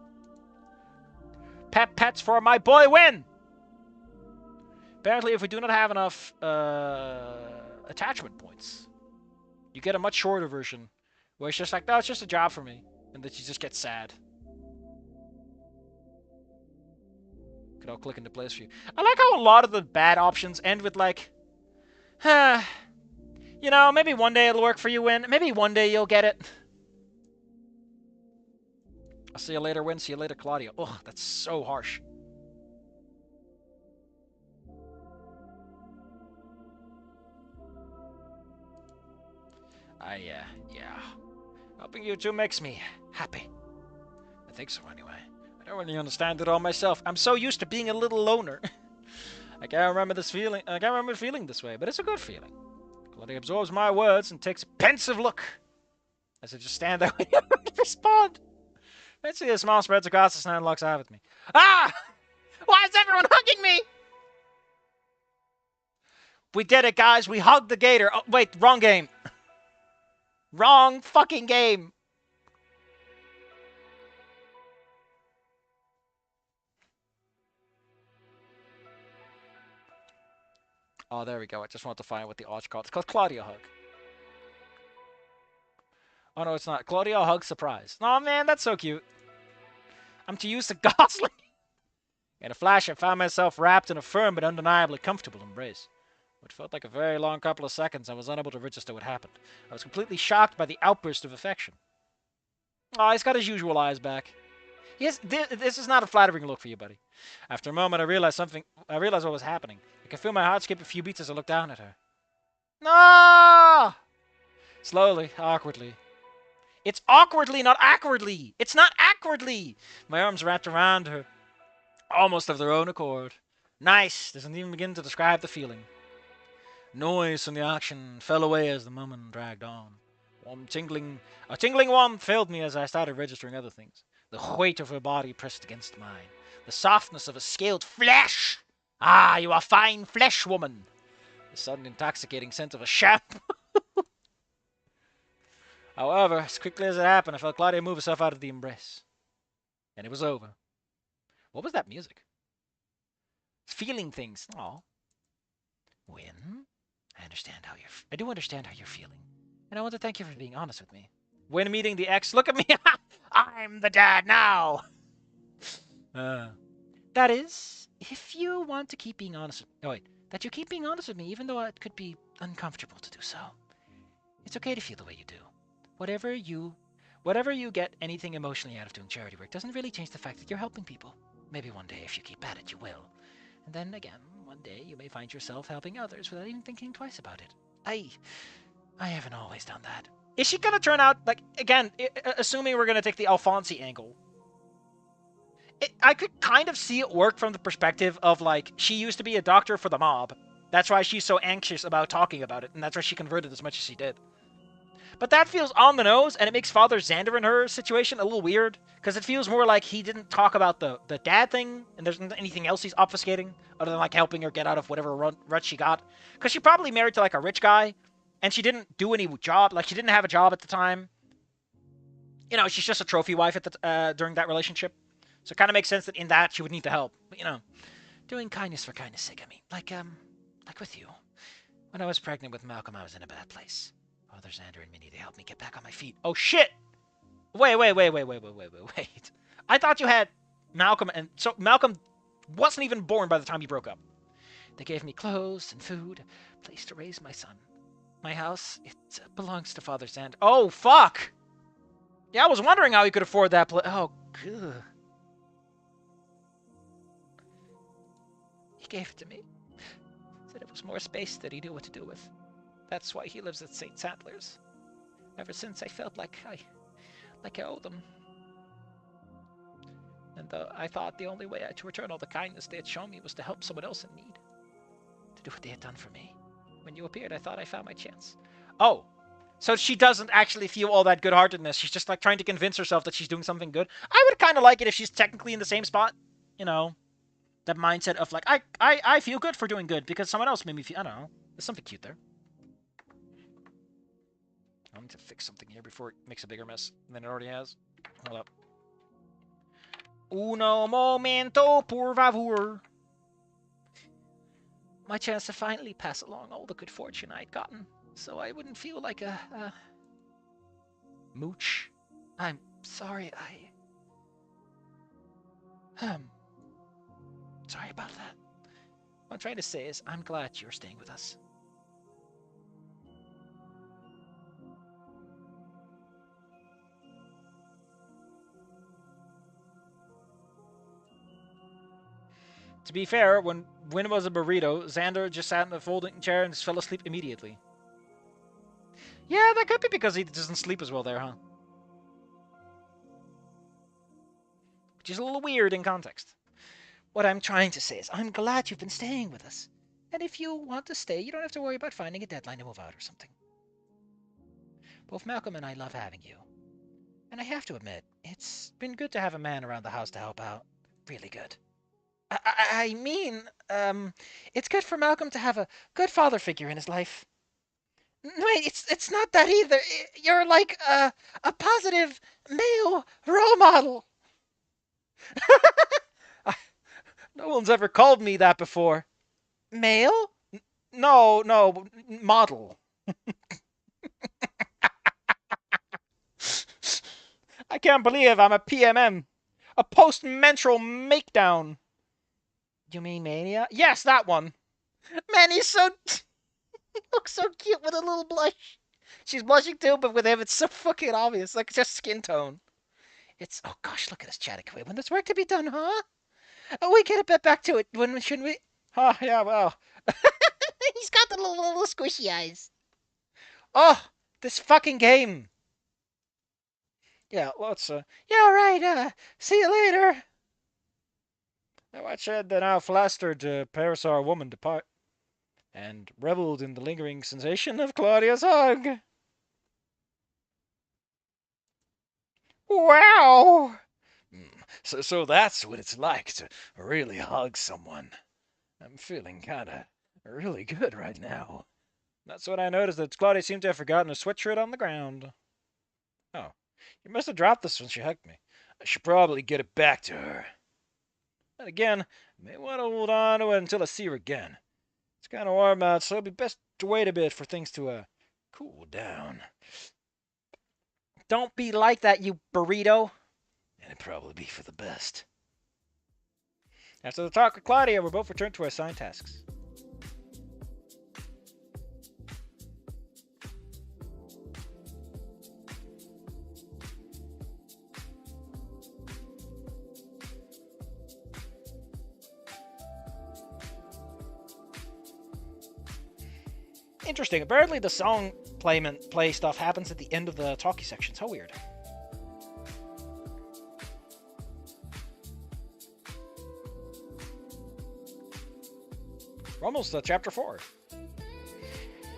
Pets for my boy Wynn! Apparently, if we do not have enough attachment points, you get a much shorter version where it's just like, no, it's just a job for me. And then you just get sad. Could all click into place for you. I like how a lot of the bad options end with like, you know, maybe one day it'll work for you, Wynn. Maybe one day you'll get it. I'll see you later, Wynn. See you later, Claudia. Ugh, that's so harsh. Yeah. Helping you two makes me happy. I think so, anyway. I don't really understand it all myself. I'm so used to being a little loner. I can't remember feeling this way, but it's a good feeling. Claudia absorbs my words and takes a pensive look as I just stand there waiting to respond. Eventually, a smile spreads across the snow and looks out at me. Ah! Why is everyone hugging me? We did it, guys. We hugged the gator. Oh, wait, wrong game. Wrong fucking game. Oh, there we go. I just want to find what the arch called. It's called Claudia Hug. Oh, no, it's not. Claudia Hug Surprise. Oh, man, that's so cute. I'm too used to Gosling. In a flash, I found myself wrapped in a firm but undeniably comfortable embrace. What felt like a very long couple of seconds, I was unable to register what happened. I was completely shocked by the outburst of affection. Oh, he's got his usual eyes back. This is not a flattering look for you, buddy. After a moment, I realized what was happening. I could feel my heart skip a few beats as I looked down at her. No! Slowly, awkwardly. It's awkwardly, not awkwardly. It's not awkwardly. My arms wrapped around her, almost of their own accord. Nice. Doesn't even begin to describe the feeling. Noise from the action fell away as the moment dragged on. A tingling warmth filled me as I started registering other things. The weight of her body pressed against mine. The softness of a scaled flesh. Ah, you are fine flesh, woman. The sudden intoxicating scent of a shampoo. However, as quickly as it happened, I felt Claudia move herself out of the embrace. And it was over. What was that music? Feeling things. Aw. Wynn, I do understand how you're feeling. And I want to thank you for being honest with me. When meeting the ex, look at me. I'm the dad now. That is, if you want to keep being honest. Oh, wait. That you keep being honest with me, even though it could be uncomfortable to do so. It's okay to feel the way you do. Whatever you get anything emotionally out of doing charity work doesn't really change the fact that you're helping people. Maybe one day, if you keep at it, you will. And then again, one day you may find yourself helping others without even thinking twice about it. I haven't always done that. Is she gonna turn out, like, again, assuming we're gonna take the Alfonsi angle, I could kind of see it work from the perspective of, like, she used to be a doctor for the mob. That's why she's so anxious about talking about it, and that's why she converted as much as she did. But that feels on the nose, and it makes Father Xander and her situation a little weird, because it feels more like he didn't talk about the dad thing, and there's anything else he's obfuscating, other than, like, helping her get out of whatever rut she got. Because she probably married to, like, a rich guy, and she didn't do any job, like, she didn't have a job at the time. You know, she's just a trophy wife at during that relationship. So it kind of makes sense that in that she would need the help. But, you know, doing kindness for kindness sake, I mean. Like with you. When I was pregnant with Malcolm, I was in a bad place. Father Xander and Minnie, they helped me get back on my feet. Oh, shit! Wait. I thought you had Malcolm, and so Malcolm wasn't even born by the time you broke up. They gave me clothes and food, a place to raise my son. My house, it belongs to Father Sand. Oh, fuck! Yeah, I was wondering how he could afford that place. Oh, good. He gave it to me. Said it was more space that he knew what to do with. That's why he lives at St. Sadler's. Ever since I felt like I owed them. And I thought the only way to return all the kindness they had shown me was to help someone else in need. To do what they had done for me. When you appeared, I thought I found my chance. Oh, so she doesn't actually feel all that good-heartedness. She's just like trying to convince herself that she's doing something good. I would kind of like it if she's technically in the same spot. You know, that mindset of like, I feel good for doing good because someone else made me feel, I don't know. There's something cute there. I need to fix something here before it makes a bigger mess than it already has. Hold up. Uno momento, por favor. My chance to finally pass along all the good fortune I'd gotten, so I wouldn't feel like a mooch. I'm sorry, sorry about that. What I'm trying to say is, I'm glad you're staying with us. To be fair, when Wynn was a burrito, Xander just sat in a folding chair and just fell asleep immediately. Yeah, that could be because he doesn't sleep as well there, huh? Which is a little weird in context. What I'm trying to say is, I'm glad you've been staying with us. And if you want to stay, you don't have to worry about finding a deadline to move out or something. Both Malcolm and I love having you. And I have to admit, it's been good to have a man around the house to help out. Really good. I mean, it's good for Malcolm to have a good father figure in his life. Wait, it's not that either. You're like a positive male role model. No one's ever called me that before. Male? No, model. I can't believe I'm a PMM. A post-menstrual makedown. You mean Mania? Yes, that one. Man, he's so... he looks so cute with a little blush. She's blushing too, but with him it's so fucking obvious. Like, just skin tone. It's... Oh gosh, look at us chatting. When there's work to be done, huh? Oh, we get a bit back to it, shouldn't we? Oh, yeah, well. He's got the little squishy eyes. Oh, this fucking game. Yeah, let's, yeah, right, see you later. I watched the now flustered Parasar woman depart, and reveled in the lingering sensation of Claudia's hug. Wow! So that's what it's like to really hug someone. I'm feeling kinda really good right now. That's when I noticed that Claudia seemed to have forgotten her sweatshirt on the ground. Oh, you must have dropped this when she hugged me. I should probably get it back to her. And again, I may want to hold on to it until I see her again. It's kind of warm out, so it'll be best to wait a bit for things to, cool down. Don't be like that, you burrito. And it'd probably be for the best. After the talk with Claudia, we both returned to our assigned tasks. Interesting. Apparently the song play stuff happens at the end of the talkie sections. How weird. We're almost at chapter 4.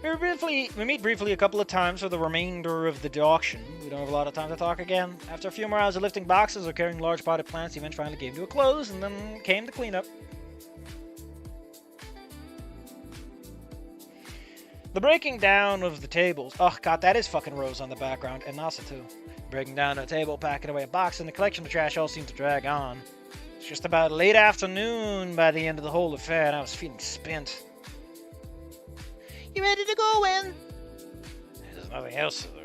We meet briefly a couple of times for the remainder of the auction. We don't have a lot of time to talk again. After a few more hours of lifting boxes or carrying large potted plants, the event finally came to a close, and then came the cleanup. The breaking down of the tables. Oh god, that is fucking Rose on the background, and Nasa too. Breaking down a table, packing away a box, and the collection of trash all seemed to drag on. It's just about late afternoon by the end of the whole affair, and I was feeling spent. You ready to go, Wynn? There's nothing else to do.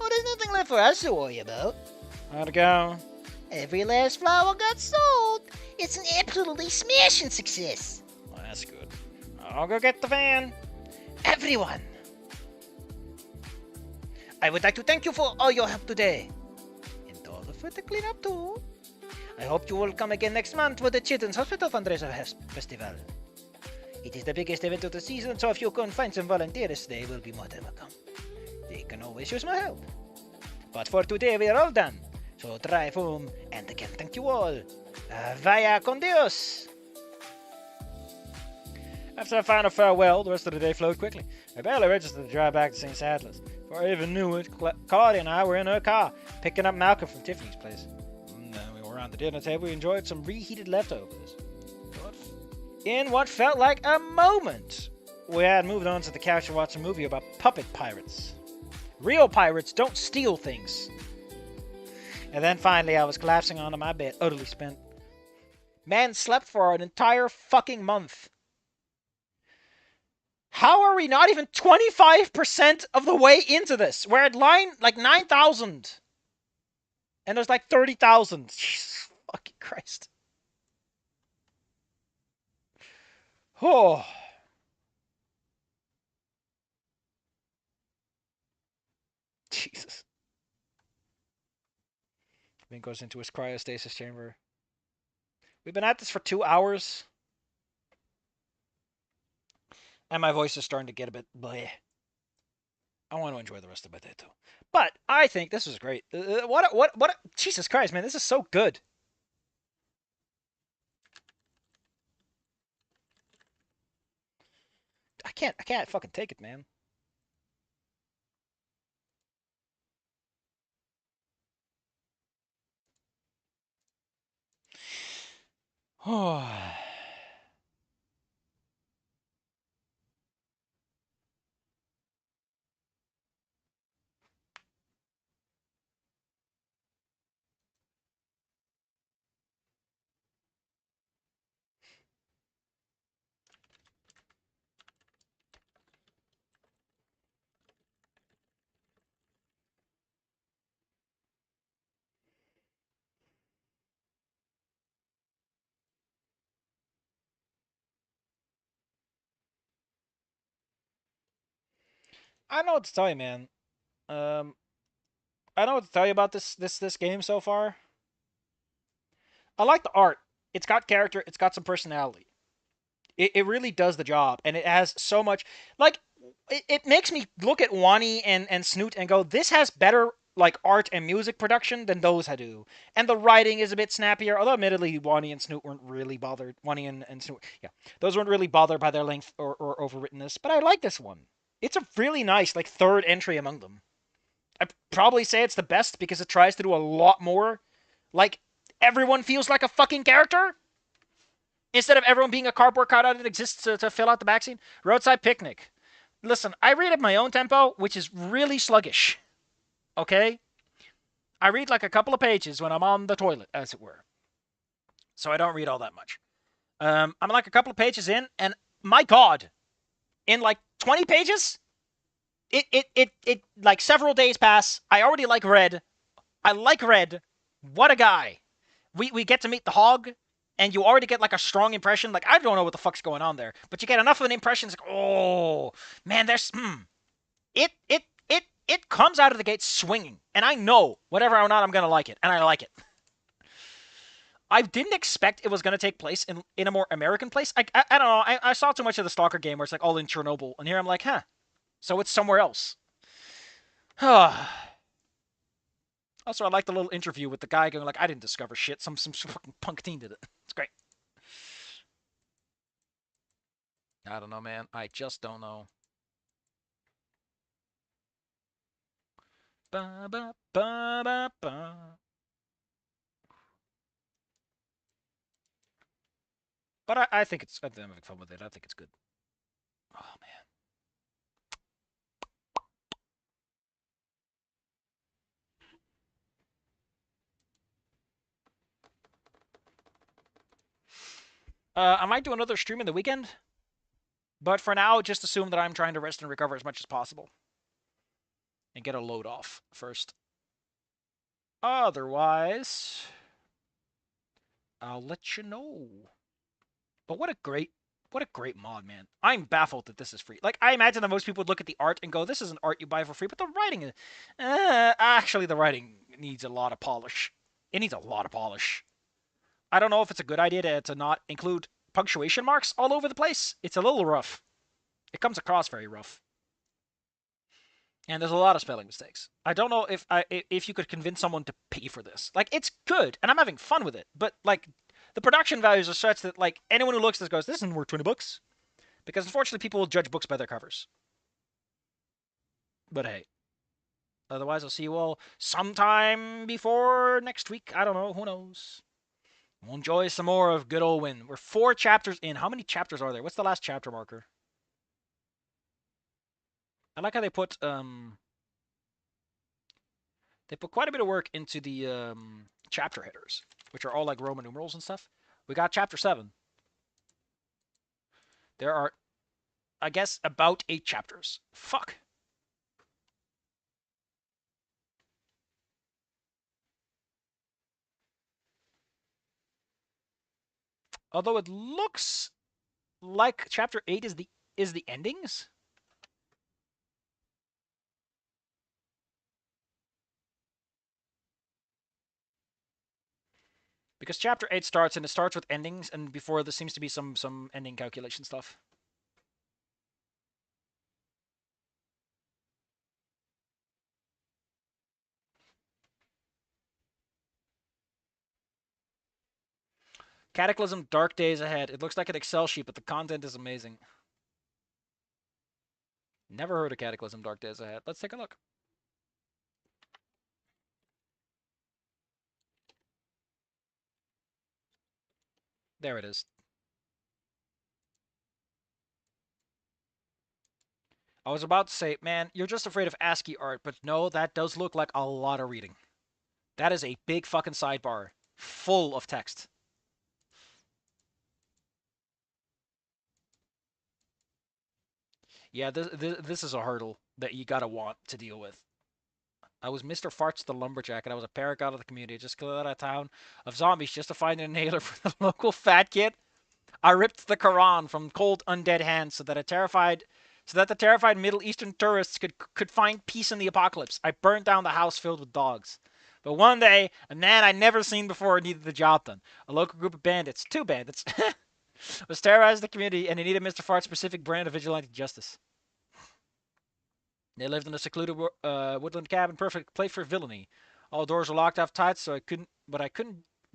Oh, there's nothing left for us to worry about. How'd it go? Every last flower got sold. It's an absolutely smashing success. Well, that's good. I'll go get the van. Everyone, I would like to thank you for all your help today. And all for the cleanup too. I hope you will come again next month for the Children's Hospital Fundraiser Festival. It is the biggest event of the season, so if you can find some volunteers, they will be more than welcome. They can always use my help. But for today, we are all done. So drive home, and again, thank you all. Vaya con Dios! After a final farewell, the rest of the day flowed quickly. I barely registered to drive back to St. Sadler's. Before I even knew it, Claudia and I were in her car, picking up Malcolm from Tiffany's place. And we were around the dinner table, we enjoyed some reheated leftovers. In what felt like a moment, we had moved on to the couch to watch a movie about puppet pirates. Real pirates don't steal things. And then finally, I was collapsing onto my bed, utterly spent. Man slept for an entire fucking month. How are we not even 25% of the way into this? We're at line like 9,000. And there's like 30,000. Jesus fucking Christ. Oh. Jesus. Vin goes into his cryostasis chamber. We've been at this for 2 hours. And my voice is starting to get a bit bleh. I want to enjoy the rest of my day too. But I think this is great. What? Jesus Christ, man, this is so good. I can't fucking take it, man. Oh. I don't know what to tell you, man. Um, I don't know what to tell you about this game so far. I like the art. It's got character. It's got some personality. It really does the job, and it has so much. Like, it makes me look at Wani and Snoot and go, this has better like art and music production than those do. And the writing is a bit snappier, although admittedly Wani and Snoot weren't really bothered. Wani and Snoot, yeah, those weren't really bothered by their length or overwrittenness. But I like this one. It's a really nice like third entry among them. I'd probably say it's the best because it tries to do a lot more. Like, everyone feels like a fucking character. Instead of everyone being a cardboard cutout that exists to fill out the backseat. Roadside Picnic. Listen, I read at my own tempo, which is really sluggish. Okay? I read like a couple of pages when I'm on the toilet, as it were. So I don't read all that much. I'm like a couple of pages in, and my God, in like 20 pages, it like several days pass. I already like Red. I like Red. What a guy. We get to meet the Hog, and you already get like a strong impression. Like, I don't know what the fuck's going on there, but you get enough of an impression. It's like, oh man, there's it comes out of the gate swinging, and I know whatever or not I'm gonna like it, and I like it. I didn't expect it was gonna take place in a more American place. I don't know. I saw too much of the Stalker game where it's like all in Chernobyl, and here I'm like, huh. So it's somewhere else. Also, I like the little interview with the guy going like, I didn't discover shit. Some fucking punk teen did it. It's great. I don't know, man. I just don't know. Ba, ba, ba, ba, ba. But I think it's... I'm having fun with it. I think it's good. Oh, man. I might do another stream in the weekend. But for now, just assume that I'm trying to rest and recover as much as possible. And get a load off first. Otherwise... I'll let you know. But what a great mod, man. I'm baffled that this is free. Like, I imagine that most people would look at the art and go, this isn't art you buy for free, but the writing is... actually, the writing needs a lot of polish. It needs a lot of polish. I don't know if it's a good idea to not include punctuation marks all over the place. It's a little rough. It comes across very rough. And there's a lot of spelling mistakes. I don't know if you could convince someone to pay for this. Like, it's good, and I'm having fun with it, but, like, the production values are such that, like, anyone who looks at this goes, this isn't worth 20 bucks. Because, unfortunately, people will judge books by their covers. But, hey. Otherwise, I'll see you all sometime before next week. I don't know. Who knows? We'll enjoy some more of good old Wynn. We're 4 chapters in. How many chapters are there? What's the last chapter marker? I like how they put quite a bit of work into the chapter headers, which are all like Roman numerals and stuff. We got chapter 7. There are, I guess, about 8 chapters. Fuck. Although it looks like chapter 8 is the endings. Because chapter 8 starts, and it starts with endings, and before there seems to be some ending calculation stuff. Cataclysm, Dark Days Ahead. It looks like an Excel sheet, but the content is amazing. Never heard of Cataclysm, Dark Days Ahead. Let's take a look. There it is. I was about to say, man, you're just afraid of ASCII art, but no, that does look like a lot of reading. That is a big fucking sidebar full of text. Yeah, this is a hurdle that you gotta want to deal with. I was Mr. Farts the Lumberjack, and I was a paragon of the community. I just cleared out a town of zombies just to find an inhaler for the local fat kid. I ripped the Quran from cold undead hands so that the terrified Middle Eastern tourists could find peace in the apocalypse. I burned down the house filled with dogs. But one day, a man I'd never seen before needed the job done. A local group of bandits, 2 bandits, was terrorizing the community, and they needed Mr. Fart's specific brand of vigilante justice. They lived in a secluded woodland cabin, perfect place for villainy. All doors were locked off tight, so I couldn't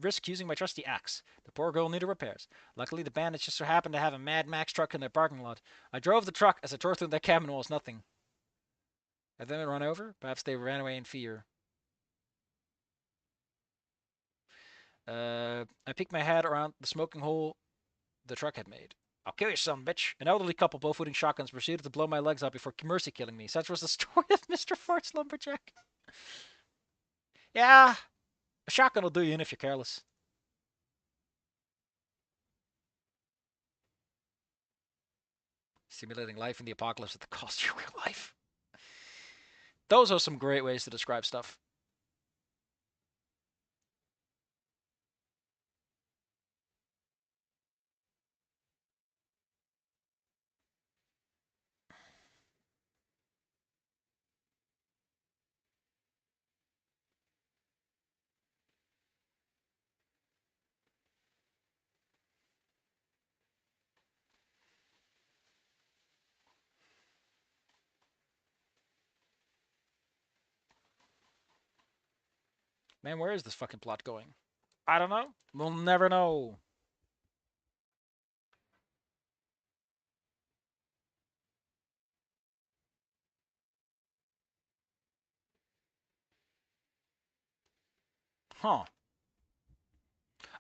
risk using my trusty axe. The poor girl needed repairs. Luckily, the bandits just so happened to have a Mad Max truck in their parking lot. I drove the truck as I tore through their cabin walls. Nothing. Had they been run over? Perhaps they ran away in fear. I peeked my head around the smoking hole the truck had made. I'll kill you, son bitch. An elderly couple, both wielding shotguns, proceeded to blow my legs out before mercy killing me. Such was the story of Mr. Fart's Lumberjack. Yeah, a shotgun will do you in if you're careless. Simulating life in the apocalypse at the cost of your real life. Those are some great ways to describe stuff. Man, where is this fucking plot going? I don't know. We'll never know. Huh.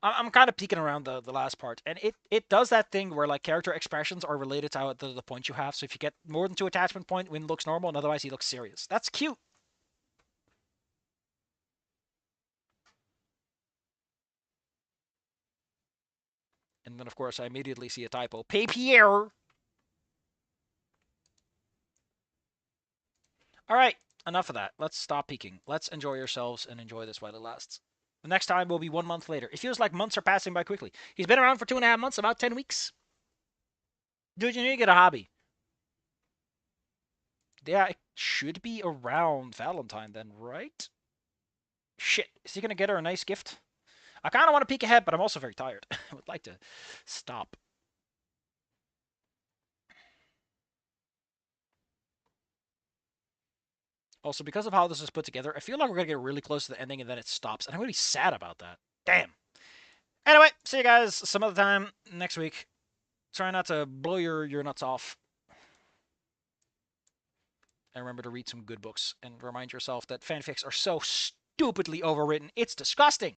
I'm kind of peeking around the last part, and it does that thing where like character expressions are related to how the point you have. So if you get more than 2 attachment point, Wynn looks normal, and otherwise he looks serious. That's cute. And then of course I immediately see a typo. Papier. All right, enough of that. Let's stop peeking. Let's enjoy yourselves and enjoy this while it lasts. The next time will be 1 month later. It feels like months are passing by quickly. He's been around for 2.5 months, about 10 weeks. Dude, you need to get a hobby. Yeah, it should be around Valentine then, right? Shit, is he going to get her a nice gift? I kind of want to peek ahead, but I'm also very tired. I would like to stop. Also, because of how this is put together, I feel like we're going to get really close to the ending and then it stops. And I'm going to be sad about that. Damn. Anyway, see you guys some other time next week. Try not to blow your nuts off. And remember to read some good books. And remind yourself that fanfics are so stupidly overwritten. It's disgusting.